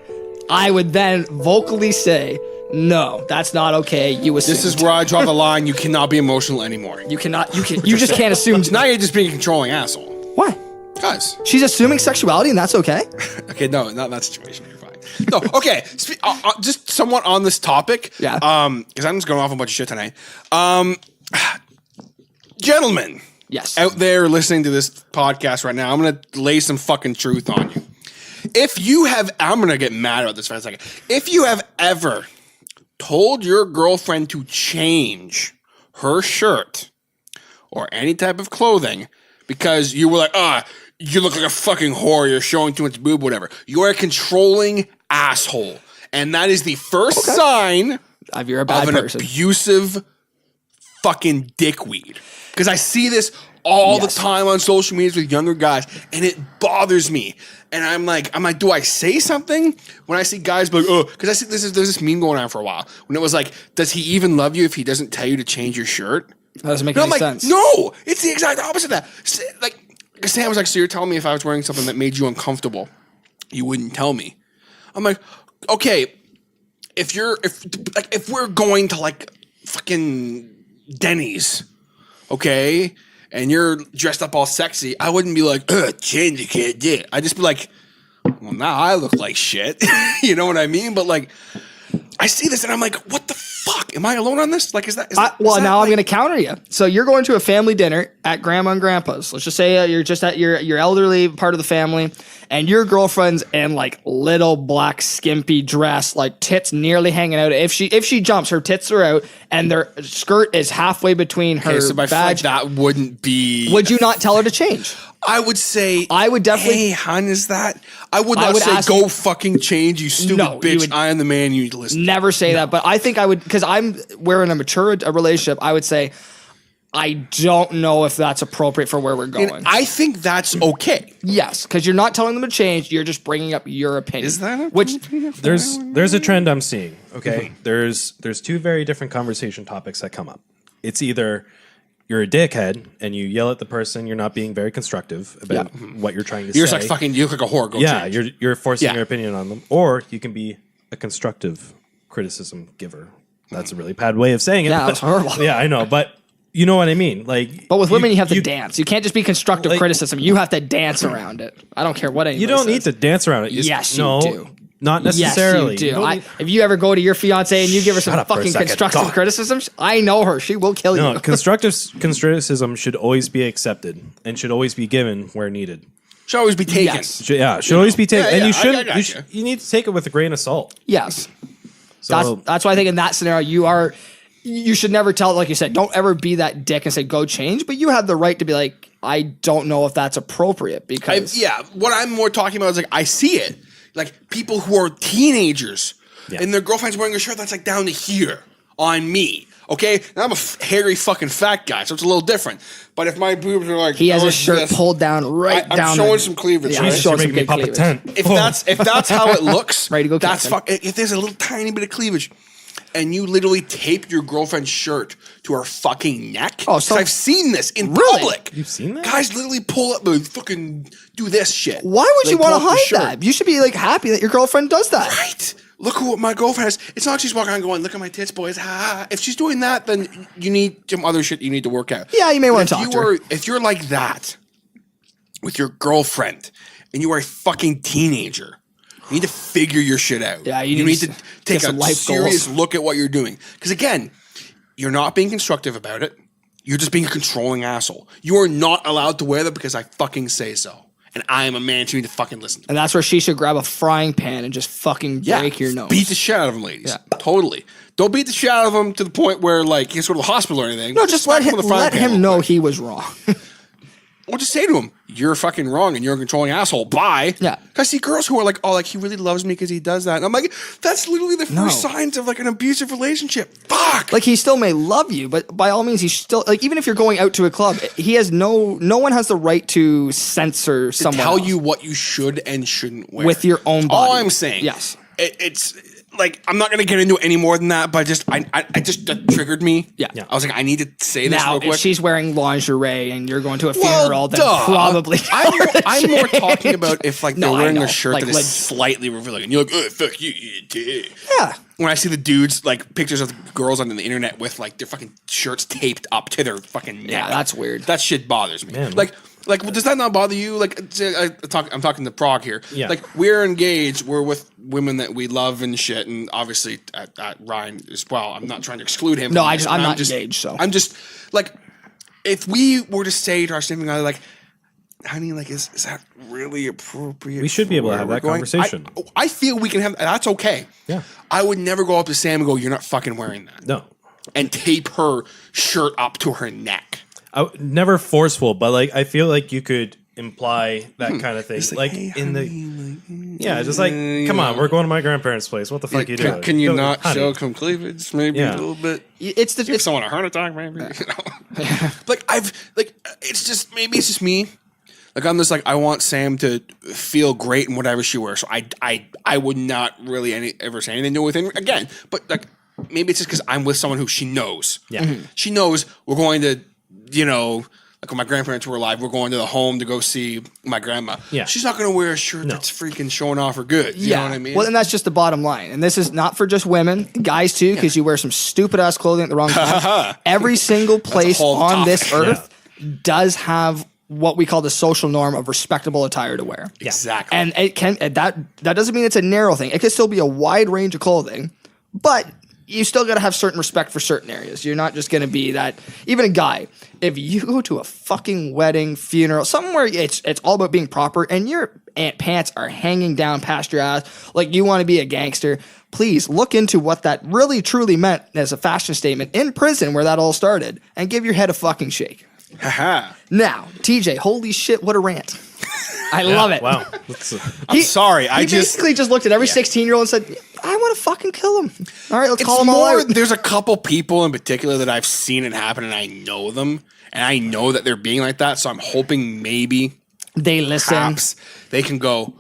I would then vocally say, no, that's not okay. You assume. This is where I draw the line. You cannot be emotional anymore. You cannot, you just can't assume. Now you're just being a controlling asshole. Why? Guys. She's assuming sexuality and that's okay? Okay, no, not in that situation. You're fine. No, okay. Just somewhat on this topic. Yeah. Because I'm just going off a bunch of shit tonight. Gentlemen, Yes. out there listening to this podcast right now, I'm going to lay some fucking truth on you. If you have, I'm going to get mad about this for a second. If you have ever told your girlfriend to change her shirt or any type of clothing because you were like, you look like a fucking whore, you're showing too much boob, whatever. You're a controlling asshole. And that is the first sign You're a bad of an person. abusive fucking dickweed. Because I see this all the time on social media with younger guys, and it bothers me. And I'm like, do I say something when I see guys be like, oh, because I see there's this meme going on for a while when it was like, does he even love you if he doesn't tell you to change your shirt? That doesn't make And any I'm like, sense. no, it's the exact opposite of that. Like Sam was like, so you're telling me if I was wearing something that made you uncomfortable, you wouldn't tell me? I'm like, okay, if we're going to like fucking Denny's, okay, and you're dressed up all sexy, I wouldn't be like, change, you can't do it. I'd just be like, well, now I look like shit. You know what I mean? But like, I see this and I'm like, what the fuck? Am I alone on this? Like, is that now I'm like- going to counter you. So you're going to a family dinner at grandma and grandpa's. Let's just say you're just at your elderly part of the family, and your girlfriend's in like little black skimpy dress, like tits nearly hanging out. If she jumps, her tits are out, and their skirt is halfway between her Okay, so I feel like badge. that wouldn't be. Would you not tell her to change? I would say. I would definitely. Hey, hon, is that? I would not would say ask go you- fucking change, you stupid No, you bitch. would I am the man you need to listen. Never say that, but I think I would, because we're in a mature relationship. I would say, I don't know if that's appropriate for where we're going. And I think that's okay. Yes, because you're not telling them to change. You're just bringing up your opinion. Is that which? There's a trend I'm seeing. Okay, there's two very different conversation topics that come up. It's either you're a dickhead and you yell at the person, you're not being very constructive about what you're trying to You're say. just like fucking. You look like a whore. Go yeah, change. you're forcing Yeah. your opinion on them, or you can be a constructive criticism giver. That's a really bad way of saying it. Yeah, that's horrible. Yeah, I know, but you know what I mean. Like, But with women, you have to dance. You can't just be constructive like- criticism. You have to dance around it. I don't care what anybody you don't says. need to dance around it. Yes, you no, do. not necessarily. Yes, you You do. don't need- If you ever go to your fiance and you give her some Shut up for a fucking second. constructive God. criticism, I know her. She will kill No, you. constructive criticism should always be accepted and should always be given where needed. Should always be taken. Yes. Should always be taken, Yeah, and yeah, you I shouldn't. gotcha. You need to take it with a grain of salt. Yes. So That's why I think in that scenario, you should never tell, like you said, don't ever be that dick and say, go change, but you have the right to be like, I don't know if that's appropriate because. What I'm more talking about is like I see it, like people who are teenagers and their girlfriend's wearing a shirt that's like down to here on me. Okay, now I'm a hairy fucking fat guy, so it's a little different. But if my boobs are like He has oh, his shirt this, pulled down right I'm down. showing the- some cleavage. Yeah, right? he's showing you're some making me good pop a cleavage. tent. If that's how it looks, Ready to go That's camping. if there's a little tiny bit of cleavage, and you literally tape your girlfriend's shirt to her fucking neck. Oh, so- I've seen this in Really? public. You've seen that? Guys literally pull up and fucking do this shit. Why would They you want pull to up the hide shirt. that? You should be like happy that your girlfriend does that. Right. Look at what my girlfriend has. It's not like she's walking around going, look at my tits, boys. Ha. If she's doing that, then you need some other shit you need to work out. Yeah, you may But wanna if talk you to her. If you're like that with your girlfriend and you are a fucking teenager, you need to figure your shit out. Yeah, you you need need to to get take some a life serious goals. look at what you're doing. Because again, you're not being constructive about it. You're just being a controlling asshole. You are not allowed to wear that because I fucking say so. And I am a man, so you need to fucking listen to me. And that's where she should grab a frying pan and just fucking break your nose. Beat the shit out of him, ladies. Yeah. Totally. Don't beat the shit out of him to the point where like he's go to the hospital or anything. No, just let smack him with a frying pan real know quick. he was wrong. Or just say to him, "You're fucking wrong, and you're a controlling asshole." Bye. Yeah. I see girls who are like, "Oh, like he really loves me because he does that," and I'm like, "That's literally the first signs of like an abusive relationship." Fuck. Like he still may love you, but by all means, he's still like even if you're going out to a club, he has no one has the right to censor someone. tell else. you what you should and shouldn't wear With your own body. All I'm saying, Yes. it's like I'm not gonna get into it any more than that, but I just that triggered me. Yeah. I was like, I need to say this Now, real quick. if she's wearing lingerie and you're going to a Well, funeral, then duh. probably. I'm more talking about if like they're No, I wearing know. a shirt Like, that is like- slightly revealing, and you're like, "Oh, fuck you, you dick." Yeah. When I see the dudes like pictures of the girls on the internet with like their fucking shirts taped up to their fucking neck, Yeah, that's weird. That shit bothers me. Man. Like, does that not bother you? Like, I'm talking to Prog here. Yeah. Like, we're engaged. We're with women that we love and shit, and obviously at Ryan as well. I'm not trying to exclude him. No, from this, I'm but not engaged, so. I'm just like, if we were to say to our significant other, like, honey, like, is that really appropriate? We should be able to have that conversation. I feel we can have. That's okay. Yeah. I would never go up to Sam and go, "You're not fucking wearing that." No. And tape her shirt up to her neck. Never forceful, but like I feel like you could imply that kind of thing, like hey, in honey, just like, come on, we're going to my grandparents' place. What the fuck are you doing? Can you Go, not honey. show some cleavage? Maybe a little bit. It's Give someone a heart attack, maybe. You know? It's just maybe it's just me. Like I'm just like I want Sam to feel great in whatever she wears. So I would not really ever say anything new with him again. But like maybe it's just because I'm with someone who she knows. Yeah. Mm-hmm. She knows we're going to, like when my grandparents were alive, we're going to the home to go see my grandma. Yeah. She's not going to wear a shirt that's freaking showing off her goods. You know what I mean? Well, and that's just the bottom line. And this is not for just women, guys too, because you wear some stupid ass clothing at the wrong time. Every single place whole on topic. this earth does have what we call the social norm of respectable attire to wear. Exactly. And it can that doesn't mean it's a narrow thing. It can still be a wide range of clothing, but you still got to have certain respect for certain areas. You're not just going to be that. Even a guy, if you go to a fucking wedding, funeral, somewhere it's all about being proper, and your pants are hanging down past your ass, like you want to be a gangster. Please look into what that really truly meant as a fashion statement in prison, where that all started, and give your head a fucking shake. Haha. Now, TJ, holy shit, what a rant! I love it. Wow. I'm sorry. He basically just looked at every 16-year-old and said, I want to fucking kill him. All right, let's call them all out. There's a couple people in particular that I've seen it happen, and I know them, and I know that they're being like that. So I'm hoping maybe They listen. perhaps they can go,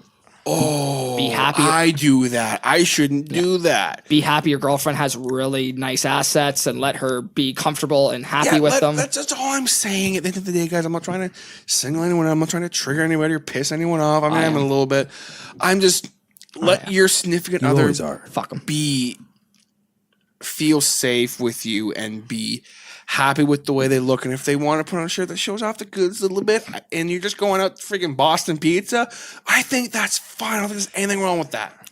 oh, Be happy. I do that. I shouldn't do that. Be happy your girlfriend has really nice assets and let her be comfortable and happy with them. That's all I'm saying. At the end of the day, guys, I'm not trying to single anyone out. I'm not trying to trigger anybody or piss anyone off. I mean, I'm a little bit. I'm just let your significant other always are. Fuck 'em. feel safe with you and be happy with the way they look. And if they want to put on a shirt that shows off the goods a little bit and you're just going out freaking Boston pizza, I think that's fine. I don't think there's anything wrong with that.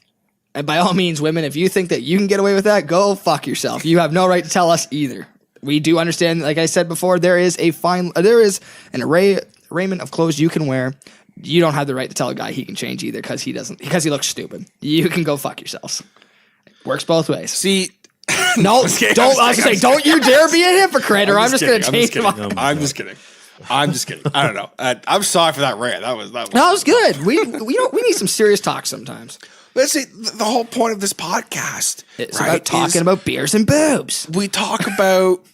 And by all means, women, if you think that you can get away with that, go fuck yourself. You have no right to tell us either. We do understand, like I said before, there is an arrayment of clothes you can wear. You don't have the right to tell a guy he can change either because he looks stupid. You can go fuck yourselves. Works both ways. See, No, don't you dare be a hypocrite, or I'm just going to change my. I'm just kidding. I'm just kidding. I don't know. I'm sorry for that rant. That was That was good. We need some serious talk sometimes. Let's see. The whole point of this podcast It's about talking about beers and boobs. We talk about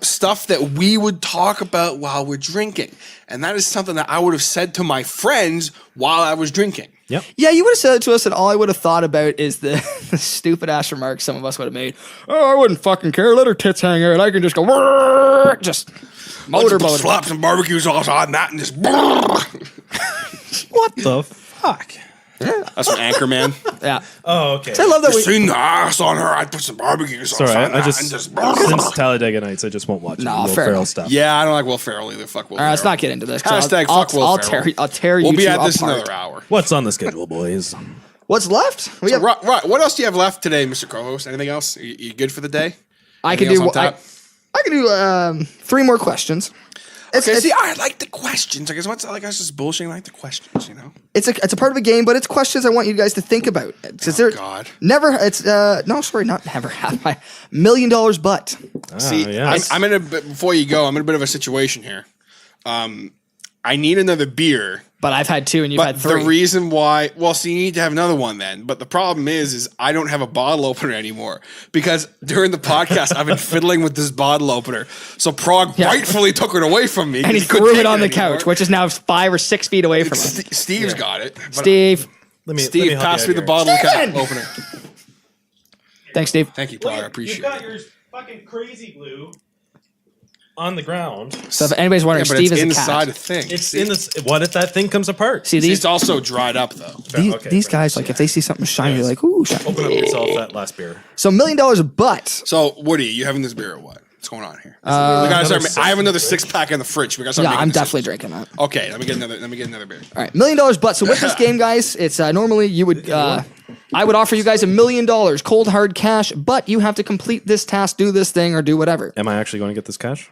stuff that we would talk about while we're drinking, and that is something that I would have said to my friends while I was drinking. Yep. Yeah, you would have said it to us, and all I would have thought about is the stupid ass remarks some of us would have made. Oh, I wouldn't fucking care. Let her tits hang out. I can just go, just motorboat. Slap some barbecue sauce on that and just. What the fuck? That's an Anchorman. Yeah. Oh, okay. So I love that we. Seen the ass on her. I'd put some barbecue sauce Sorry, on I that just and just. since Talladega Nights, I just won't watch Nah, any Will fair Ferrell enough. stuff. Yeah, I don't like Will Ferrell either. Fuck Will All right, let's Ferrell. not get into this. 'cause Hashtag I'll fuck Will Ferrell. I'll tear you We'll be two at this apart. another hour. What's on the schedule, boys? What's left? We have, Right. What else do you have left today, Mr. Co-host? Anything else? You good for the day? I can Anything do. else on tap? I can do 3 more questions. Okay, see, I like the questions. I guess just bullshitting. I like the questions. It's a part of a game, but it's questions I want you guys to think about. God. Never. It's not never have I $1 million, but See, yes. I'm in a before you go. I'm in a bit of a situation here. I need another beer. but I've had 2 and you've But had 3. the reason why, you need to have another one then. But the problem is I don't have a bottle opener anymore because during the podcast I've been fiddling with this bottle opener. So Prog rightfully took it away from me, and he couldn't threw take it on the anymore. couch, which is now 5 or 6 feet away from him. Steve's got it. But Steve, Steve, pass me the bottle cap opener. thanks, Steve. Thank you, Prog. I appreciate it. your fucking crazy glue on the ground. So if anybody's wondering, But Steve it's is a inside cat. a thing. It's in this. What if that thing comes apart? See It's these also dried up though. these guys, like if they see something shiny, they're like, ooh, shiny. Open up yourself that last beer. So $1 million, but So Woody, you having this beer or what? What's going on here? We gotta start, I have another 6-pack in the fridge. We gotta start yeah, making I'm decisions. definitely drinking that. Okay, let me get another beer. All right, $1 million, but so with this game, guys, it's normally you would I would offer you guys $1 million, cold hard cash, but you have to complete this task, do this thing, or do whatever. Am I actually going to get this cash?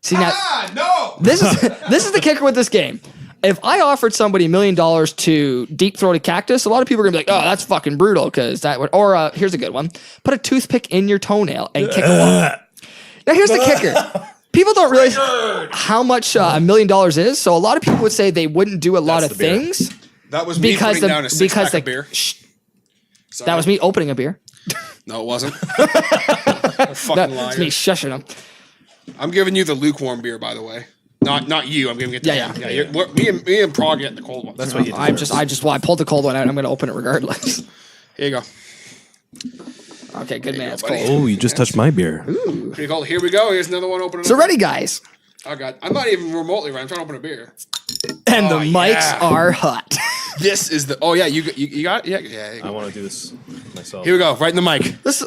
See now, no. this is the kicker with this game. If I offered somebody $1 million to deep throat a cactus, a lot of people are gonna be like, "Oh, that's fucking brutal." Because that would, or here's a good one: put a toothpick in your toenail and kick a wall. Now here's the kicker: people don't realize how much $1 million is. So a lot of people would say they wouldn't do a lot of things. That was me putting down a six-pack of beer. That was me opening a beer. No, it wasn't. Fucking liar. It's me shushing them. I'm giving you the lukewarm beer, by the way. Not you. I'm giving it to me and Prog get the cold one. That's what you do. I pulled the cold one out. I'm going to open it regardless. Here you go. Okay, good man. It's buddy. cold. Oh, you just touched my beer. Pretty cold. Here we go. Here's another one opening. So ready, guys. Oh god, I'm not even remotely ready. I'm trying to open a beer. And the mics are hot. This is the. Oh yeah, you got it? Yeah. I want to do this myself. Here we go. Right in the mic. This.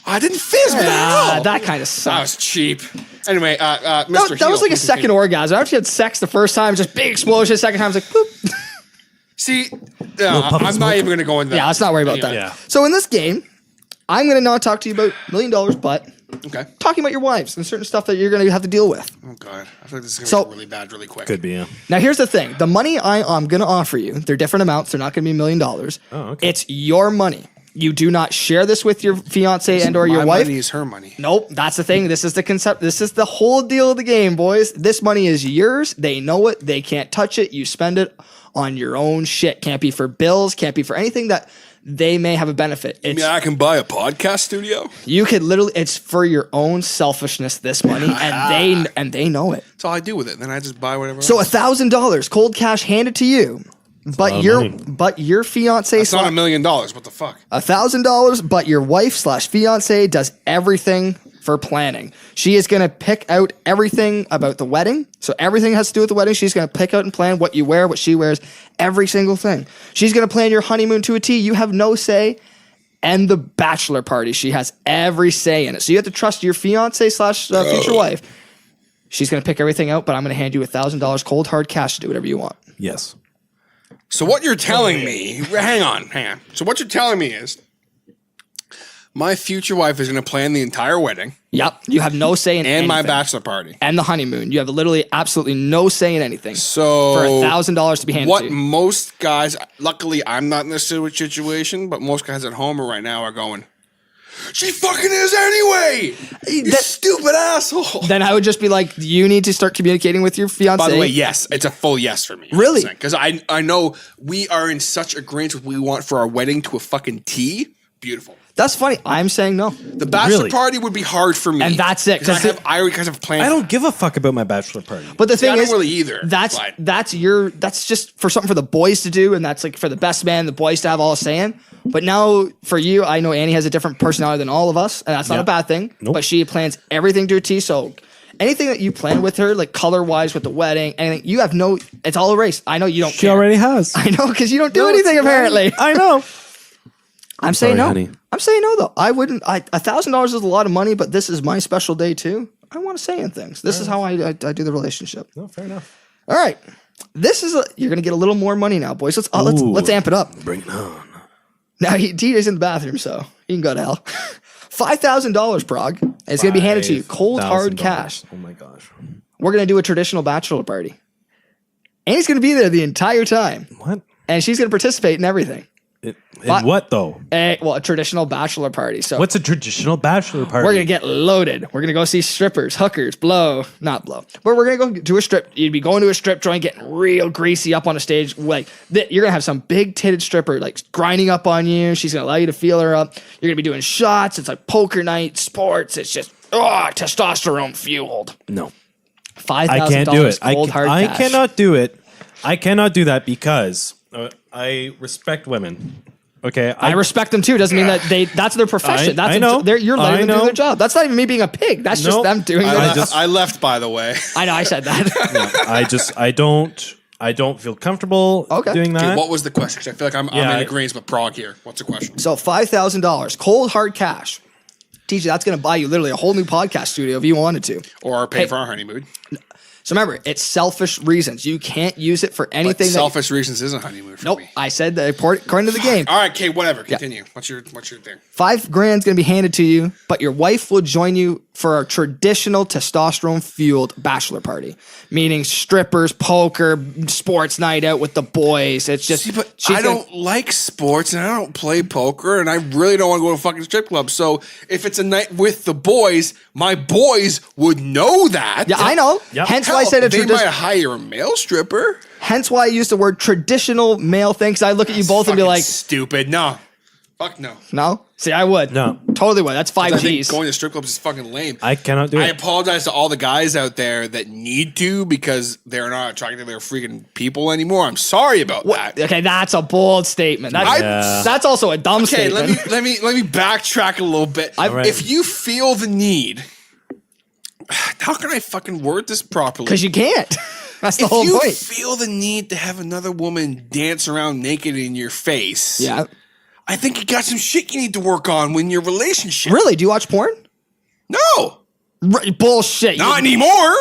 I didn't fizz. That kind of That sucks. was cheap. Anyway, Mr. That was Heel, like a second orgasm. After you had sex the first time, just big explosion. Second time, it's like, boop. See, I'm not even going to go into that. Yeah, let's not worry about that. Yeah. So in this game, I'm going to not talk to you about $1 million, but Okay. talking about your wives and certain stuff that you're going to have to deal with. Oh god, I feel like this is going to be really bad, really quick. Could be, yeah. Now, here's the thing. The money I'm going to offer you, they're different amounts. They're not going to be $1 million. Oh, okay. It's your money. You do not share this with your fiance and or your My wife. money is her money. Nope, that's the thing. This is the concept. This is the whole deal of the game, boys. This money is yours. They know it. They can't touch it. You spend it on your own shit. Can't be for bills. Can't be for anything that they may have a benefit. It's, I can buy a podcast studio. you could literally. It's for your own selfishness. This money, and they know it. That's all I do with it. Then I just buy whatever. So $1,000 cold cash handed to you. But your fiance. It's not $1 million. What the fuck? $1,000, but your wife / fiance does everything for planning. She is going to pick out everything about the wedding. So everything has to do with the wedding. She's going to pick out and plan what you wear, what she wears, every single thing. She's going to plan your honeymoon to a T. You have no say. And the bachelor party, she has every say in it. So you have to trust your fiance / future wife. She's going to pick everything out, but I'm going to hand you $1,000 cold hard cash to do whatever you want. Yes. So what you're telling me, hang on. So what you're telling me is my future wife is going to plan the entire wedding. Yep. You have no say in anything. And my bachelor party. And the honeymoon. You have literally absolutely no say in anything. So for $1,000 to be handed to what you. most guys, luckily I'm not in this situation, but most guys at home right now are going, she fucking is anyway. You stupid asshole. Then I would just be like, you need to start communicating with your fiance. By the way, yes, it's a full yes for me. Really? Because I know we are in such agreement with what we want for our wedding to a fucking T. Beautiful. That's funny. I'm saying no. The bachelor party would be hard for me. And that's it. Because I have planned. I don't give a fuck about my bachelor party. But the thing I don't is, really either. That's just for something for the boys to do, and that's like for the best man, the boys to have all a say in. But now for you, I know Annie has a different personality than all of us, and that's not a bad thing. Nope. But she plans everything to a T. So anything that you plan with her, like color wise with the wedding, anything, you have no. It's all erased. I know you don't. She care. already has. I know because you don't do anything apparently. I know. I'm saying no. Honey. I'm saying no though. I wouldn't. $1,000 is a lot of money, but this is my special day too. I want to say in things. This is how I do the relationship. No, fair enough. All right, you're gonna get a little more money now, boys. Let's amp it up. Bring it on. Now TJ's in the bathroom, so he can go to hell. $5,000, Prog. And it's gonna be handed to you, cold hard cash. Oh my gosh. We're gonna do a traditional bachelor party. Annie's gonna be there the entire time, What? and she's gonna participate in everything. In what though? A traditional bachelor party. So What's a traditional bachelor party? we're gonna get loaded. We're gonna go see strippers, hookers, not blow. But we're gonna go to a strip. You'd be going to a strip joint, getting real greasy up on a stage. Like you're gonna have some big titted stripper like grinding up on you. She's gonna allow you to feel her up. You're gonna be doing shots. It's like poker night, sports. It's just testosterone fueled. No. $5,000. I can't do it. Cold hard I cash. cannot do it. I cannot do that because I respect women. Okay, I respect them too. Doesn't mean that that's their profession. I know. You're letting them do their job. That's not even me being a pig. That's just Nope. them doing their job. I left, by the way. I know. I said that. I don't feel comfortable doing that. Okay, what was the question? Because I feel like I'm in agreement with Prog here. What's the question? So $5,000, cold hard cash. TJ, that's going to buy you literally a whole new podcast studio if you wanted to. Or pay for our honeymoon. So remember, it's selfish reasons. You can't use it for anything. Selfish reasons isn't honeymoon for Nope. me. I said that according to the game. All right, okay, whatever. Continue. What's your thing? $5,000 going to be handed to you, but your wife will join you for a traditional testosterone-fueled bachelor party, meaning strippers, poker, sports night out with the boys. It's just See, but I don't like sports and I don't play poker and I really don't want to go to a fucking strip club. So if it's a night with the boys, my boys would know that. Yeah, I know. Yep. Hence why I said they might hire a male stripper. Hence why I use the word traditional male thing, because I look at you both and be Fucking like, stupid. No. Fuck no. no? See, I would. No. Totally would. That's I think $5,000. going to strip clubs is fucking lame. I cannot do I it. apologize to all the guys out there that need to because they're not attracted to their freaking people anymore. I'm sorry about that. Okay, that's a bold statement. That's also a dumb Okay, statement. let me backtrack a little bit. right. If you feel the need, how can I fucking word this properly? Because you can't. That's the if whole you point. feel the need to have another woman dance around naked in your face, Yeah. I think you got some shit you need to work on in your relationship. Really? Do you watch porn? No, Bullshit. not anymore.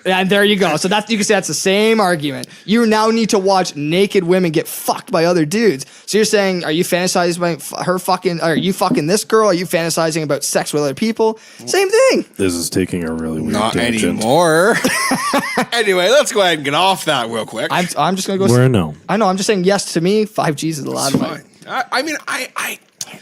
And there you go. So that's, you can say that's the same argument. You now need to watch naked women get fucked by other dudes. So you're saying, are you fantasizing about her fucking? Are you fucking this girl? Are you fantasizing about sex with other people? Same thing. This is taking a really weird Not tangent. anymore. Anyway, let's go ahead and get off that real quick. I'm just gonna go. We're a no. I know. I'm just saying yes to me. $5,000 is a lot of money. Fine. I mean,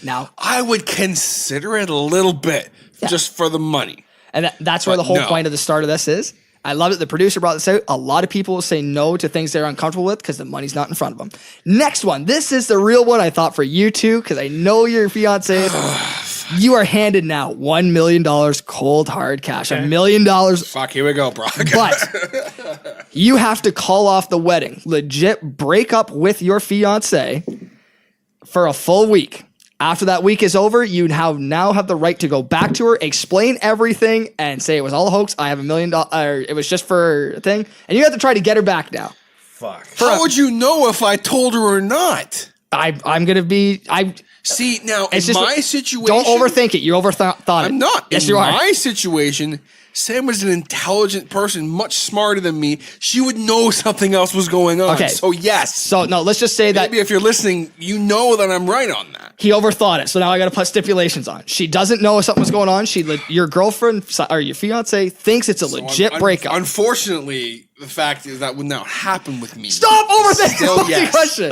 Now, I would consider it a little bit just for the money. and that's where But the whole no. point of the start of this is. I love it. The producer brought this out. A lot of people will say no to things they're uncomfortable with because the money's not in front of them. Next one. This is the real one I thought for you two because I know your fiance. You are handed now $1 million cold hard cash. $1 million. Fuck, here we go, bro. But you have to call off the wedding. Legit break up with your fiance for a full week. After that week is over, you now have the right to go back to her, explain everything, and say it was all a hoax. I have $1 million. It was just for a thing, and you have to try to get her back now. Fuck. How would you know if I told her or not? I'm gonna be. See, now, in It's just my situation... Don't overthink it. You overthought it. I'm not. Yes, in you are. my situation, Sam was an intelligent person, much smarter than me. She would know something else was going on. Okay. So, yes. So no, let's just say that Maybe if you're listening, you know that I'm right on that. he overthought it. So now I got to put stipulations on. She doesn't know if something was going on. Your girlfriend or your fiance thinks it's a legit breakup. Unfortunately, the fact is that would not happen with me. Stop overthinking Still, the yes. question.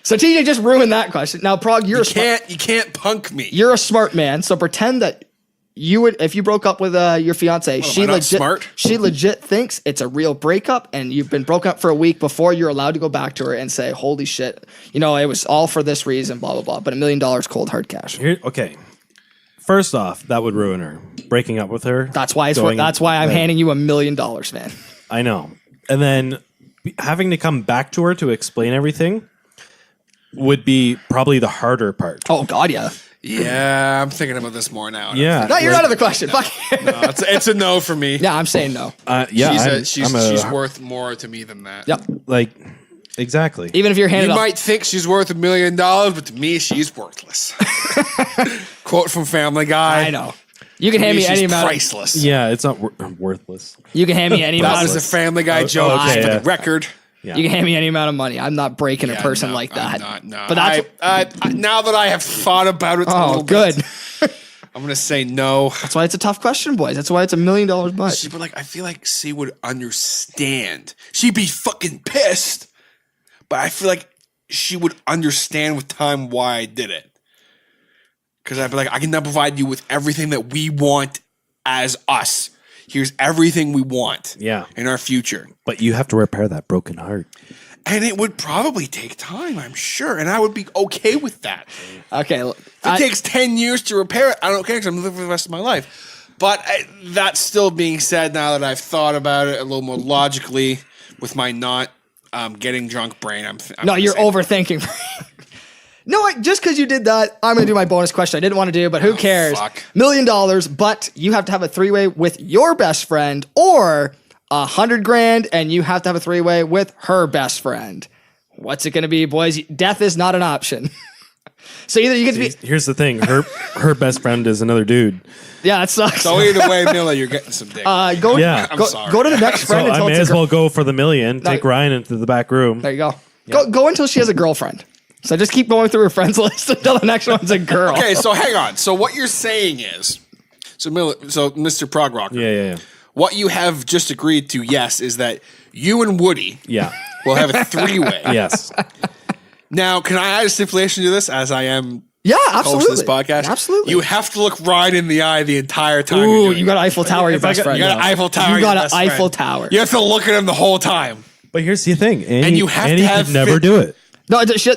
So TJ just ruined that question. Now, Prog, You can't punk me. you're a smart man. So pretend that you would, if you broke up with your fiance, am I not smart? she legit thinks it's a real breakup, and you've been broken up for a week before you're allowed to go back to her and say, "Holy shit, it was all for this reason." Blah blah blah. But $1 million cold hard cash. Okay. First off, that would ruin her. Breaking up with her. That's why I'm handing you $1 million, man. I know. And then having to come back to her to explain everything would be probably the harder part. Oh God, yeah. Yeah, I'm thinking about this more now. Yeah. No, you're out of the question. Fuck. No, it's a no for me. Yeah, I'm saying no. Yeah. She's worth more to me than that. Yep. Like, exactly. Even if you're handed You off. might think she's worth $1 million, but to me, she's worthless. Quote from Family Guy. I know. You can To hand me any she's amount. priceless. Yeah, it's not worthless. You can hand me any That amount. was a Family Guy joke okay, for yeah. the record. Yeah. You can hand me any amount of money. I'm not breaking a Yeah, person no, like I'm that. not, no. But that's now that I have thought about it a oh little good. bit, I'm going to say no. That's why it's a tough question, boys. That's why it's $1 million butt. But I feel like she would understand. She'd be fucking pissed, but I feel like she would understand with time why I did it. Because I'd be like, I can now provide you with everything that we want as us. Here's everything we want in our future. But you have to repair that broken heart. And it would probably take time, I'm sure. And I would be okay with that. Okay. If it takes 10 years to repair it, I don't care because I'm living for the rest of my life. But that's still being said now that I've thought about it a little more logically with my not getting drunk brain. No, you're overthinking. No, just because you did that, I'm going to do my bonus question I didn't want to do, but who cares? fuck. $1 million, but you have to have a three-way with your best friend, or $100,000 and you have to have a three-way with her best friend. What's it going to be, boys? Death is not an option. So either you get to be, Here's the thing. Her best friend is another dude. yeah, that sucks. So either way, Miller, you're getting some dick. Go, Yeah. I'm go, sorry. go to the next So friend I until may it's as a girl. well go for the million. Take Ryan into the back room. There you go. Go until she has a girlfriend. So just keep going through her friends list until the next one's a girl. Okay, so hang on. So what you're saying is, so Mr. Prog Rocker, Yeah. what you have just agreed to, yes, is that you and Woody Yeah. will have a three-way. Yes. Now, can I add a stipulation to this, as I am Yeah, host of absolutely. this podcast? Absolutely. You have to look Ryan in the eye the entire time. you're Ooh, doing you it. got Eiffel Tower, your best friend. You got an Eiffel Tower. You got your an best Eiffel friend. Tower. You have to look at him the whole time. But here's the thing. Annie, you have to Annie have could never fit- do it.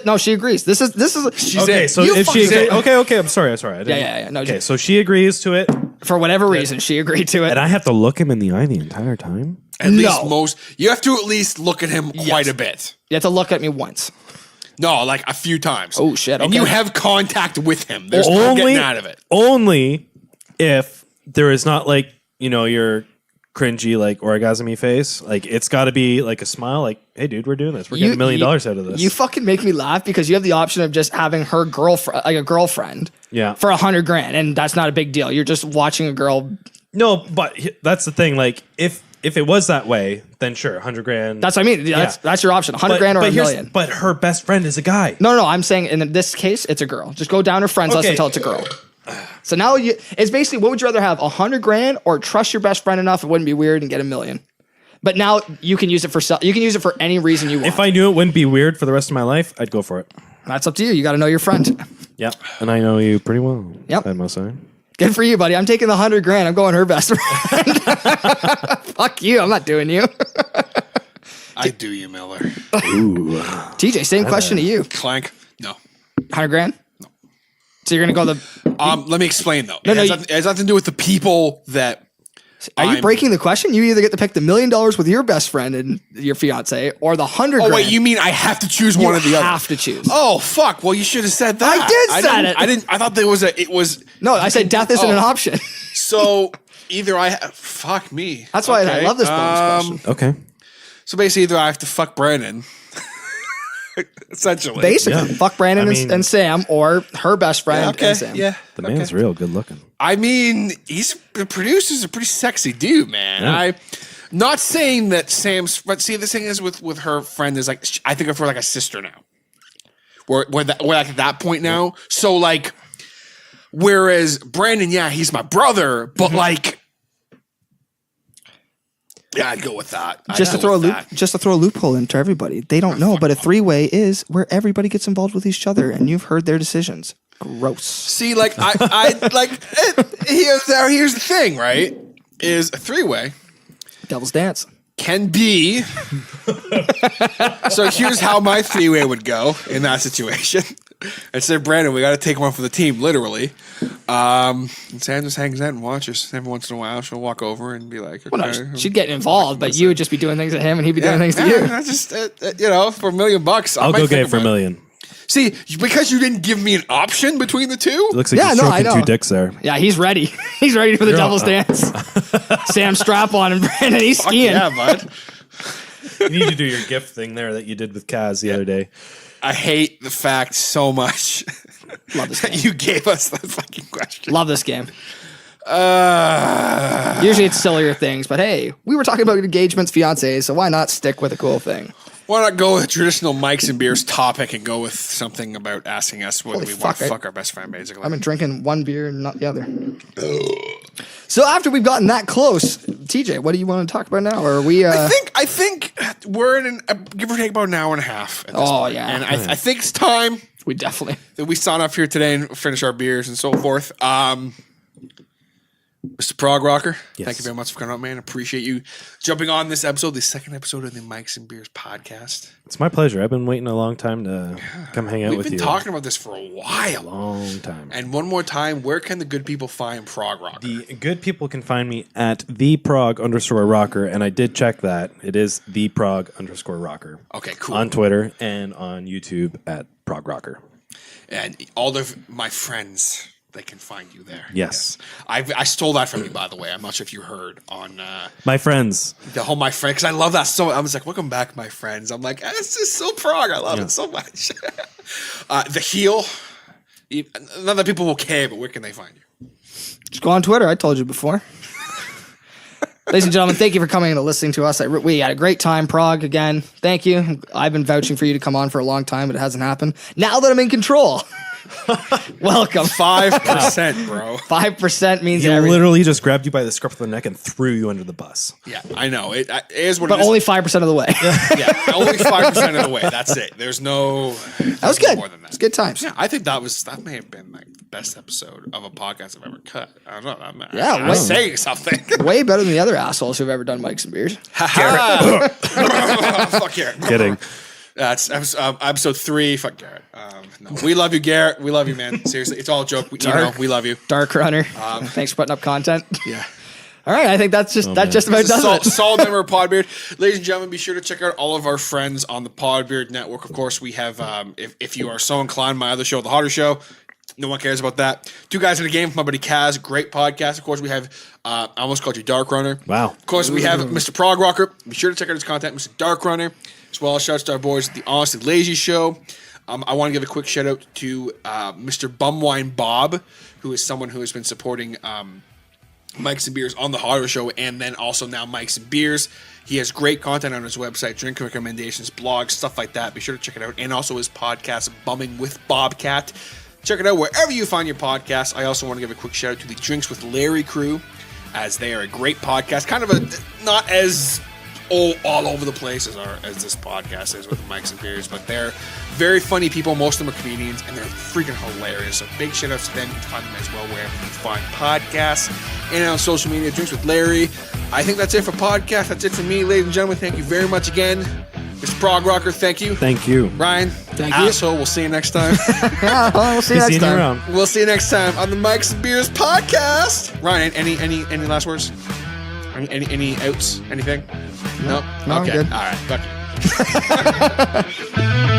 No, she agrees. This is She's Okay, in. so You if she fucking agree, in. okay, I'm sorry. I didn't- Yeah. No, okay, so she agrees to it, for whatever reason she agreed to it. and I have to look him in the eye the entire time. At least you have to at least look at him quite a bit. You have to look at me once. No, like a few times. Oh, shit, And okay. you have contact with him. There's no getting out of it. Only if there is not like your cringy like orgasmy face. Like it's got to be like a smile. Like, hey, dude, we're doing this. We're getting $1 million out of this. You fucking make me laugh because you have the option of just having her girlfriend, like a girlfriend, Yeah. for $100,000, and that's not a big deal. You're just watching a girl. No, but that's the thing. Like if it was that way, then sure, $100,000. That's what I mean. That's your option. $100,000 or $1 million. But her best friend is a guy. No. I'm saying in this case, it's a girl. Just go down her friends list Okay. until it's a girl. So now it's basically, what would you rather have, $100,000 or trust your best friend enough it wouldn't be weird and get $1 million? But now you can use it for any reason you want. If I knew it wouldn't be weird for the rest of my life, I'd go for it. That's up to you. You got to know your friend. Yep. And I know you pretty well. Yep. I must say. Good for you, buddy. I'm taking the $100,000. I'm going her best friend. Fuck you. I'm not doing you. I do you, Miller. TJ, same question to you. Clank. No. $100,000? No. So you're gonna go the? Let me explain though. No, it has nothing to do with the people that. Are you breaking the question? You either get to pick the $1 million with your best friend and your fiance, or the $100,000. Oh wait, you mean I have to choose one or the other? You have to choose. Oh fuck! Well, you should have said that. I did say it. I didn't. I thought there was a. It was. No, I said death isn't an option. So either fuck me. That's why I love this bonus question. Okay. So basically, either I have to fuck Brandon. Essentially. Basically, fuck Brandon I mean- and Sam, or her best friend Okay. and Sam. Yeah. The man's real good looking. I mean, the producer's a pretty sexy dude, man. Yeah. I'm not saying that Sam's, but see, the thing is with her friend is like, I think of her like a sister now. We're like at that point now. So like, whereas Brandon, yeah, he's my brother, but like, yeah, I'd go with that. Just to throw a loophole into everybody. They don't know, but a three-way is where everybody gets involved with each other, and you've heard their decisions. Gross. See, like I like here's the thing, right? Is a three-way Devil's dance. can be. So here's how my three-way would go in that situation. I'd say, Brandon, we got to take one for the team, literally. And Sam just hangs out and watches. Every once in a while, she'll walk over and be like, okay. Well, no, she'd get involved, but you would just be doing things to him, and he'd be doing things to you. I just, for $1 million, I'll go get it for $1 million. See, because you didn't give me an option between the two. It looks like Yeah, you're no, I stroking know. two dicks there. Yeah, he's ready. He's ready for the devil's dance. Sam strap on and Brandon, he's skiing. Yeah, bud. You need to do your gift thing there that you did with Kaz the other day. I hate the fact so much Love this that game. you gave us that fucking question. Love this game. Usually it's sillier things, but hey, we were talking about engagements, fiancés, so why not stick with a cool thing? Why not go with traditional Mike's and Beers topic and go with something about asking us whether Holy we want to fuck, fuck our best friend, basically. I've been drinking one beer and not the other. So after we've gotten that close, TJ, what do you want to talk about now? Or are we? I think we're in give or take about an hour and a half. At this point. Yeah. And I think it's time we definitely. that we sign off here today and finish our beers and so forth. Mr. Prog Rocker, thank you very much for coming out, man. Appreciate you jumping on this episode, the second episode of the Mike's and Beers podcast. It's my pleasure. I've been waiting a long time to come hang out We've with been you. talking about this for a while. Long time. And one more time, where can the good people find Prog Rocker? The good people can find me at @theprog_rocker, and I did check that. It is @theprog_rocker. Okay, cool. On Twitter and on YouTube at Prog Rocker. And all of my friends, they can find you there. Yes. I stole that from you, by the way. I'm not sure if you heard on My friends. the whole my friend, because I love that so. I was like, welcome back, my friends. I'm like, it's just so Prog. I love it so much. The heel. Not that people will care, but where can they find you? Just go on Twitter. I told you before. Ladies and gentlemen, thank you for coming and listening to us. We had a great time, Prog, again. Thank you. I've been vouching for you to come on for a long time, but it hasn't happened. Now that I'm in control, welcome. 5%, bro. 5% means He everything. literally just grabbed you by the scruff of the neck and threw you under the bus. Yeah, I know. It is what But it is. only 5% of the way. Yeah, only 5% of the way. That's it. There's no. That was good. More than that. It's good times. Yeah, I think that may have been like the best episode of a podcast I've ever cut. I don't know. I'm way- saying something. Way better than the other assholes who've ever done Mikes and Beers. Fuck Garrett. Kidding. That's episode 3. Fuck Garrett. No, we love you, Garrett. We love you, man. Seriously, it's all a joke. We love you. Dark Runner. Thanks for putting up content. Yeah. All right, I think that just about does it. Solid member of Podbeard. Ladies and gentlemen, be sure to check out all of our friends on the Podbeard Network. Of course, we have, if you are so inclined, my other show, The Hodder Show. No one cares about that. 2 Guys in a Game with my buddy Kaz. Great podcast. Of course, we have, I almost called you Dark Runner. Wow. Of course, we have Mr. Prog Rocker. Be sure to check out his content, Mr. Dark Runner. As well as shouts to our boys at the Honestly Lazy Show. I want to give a quick shout out to Mr. Bumwine Bob, who is someone who has been supporting Mikes and Beers on the Hodder Show, and then also now Mikes and Beers. He has great content on his website, drink recommendations, blogs, stuff like that. Be sure to check it out. And also his podcast, Bumming with Bobcat. Check it out wherever you find your podcast. I also want to give a quick shout out to the Drinks with Larry crew, as they are a great podcast. Kind of a not as all over the place as this podcast is with Mikes and Beers, but they're very funny people. Most of them are comedians, and they're freaking hilarious. So big shout outs to them. You can find them as well wherever you find podcasts and on social media. Drinks with Larry. I think that's it for podcast. That's it for me, ladies and gentlemen. Thank you very much again. Mr. Prog Rocker, thank you. Thank you. Ryan, Thank you. asshole, we'll see you next time. Yeah, well, we'll see you See next you time. around. We'll see you next time on the Mikes and Beers podcast. Ryan, any last words? Any outs? Anything? No? No, I'm Okay. good. All right. Fuck you.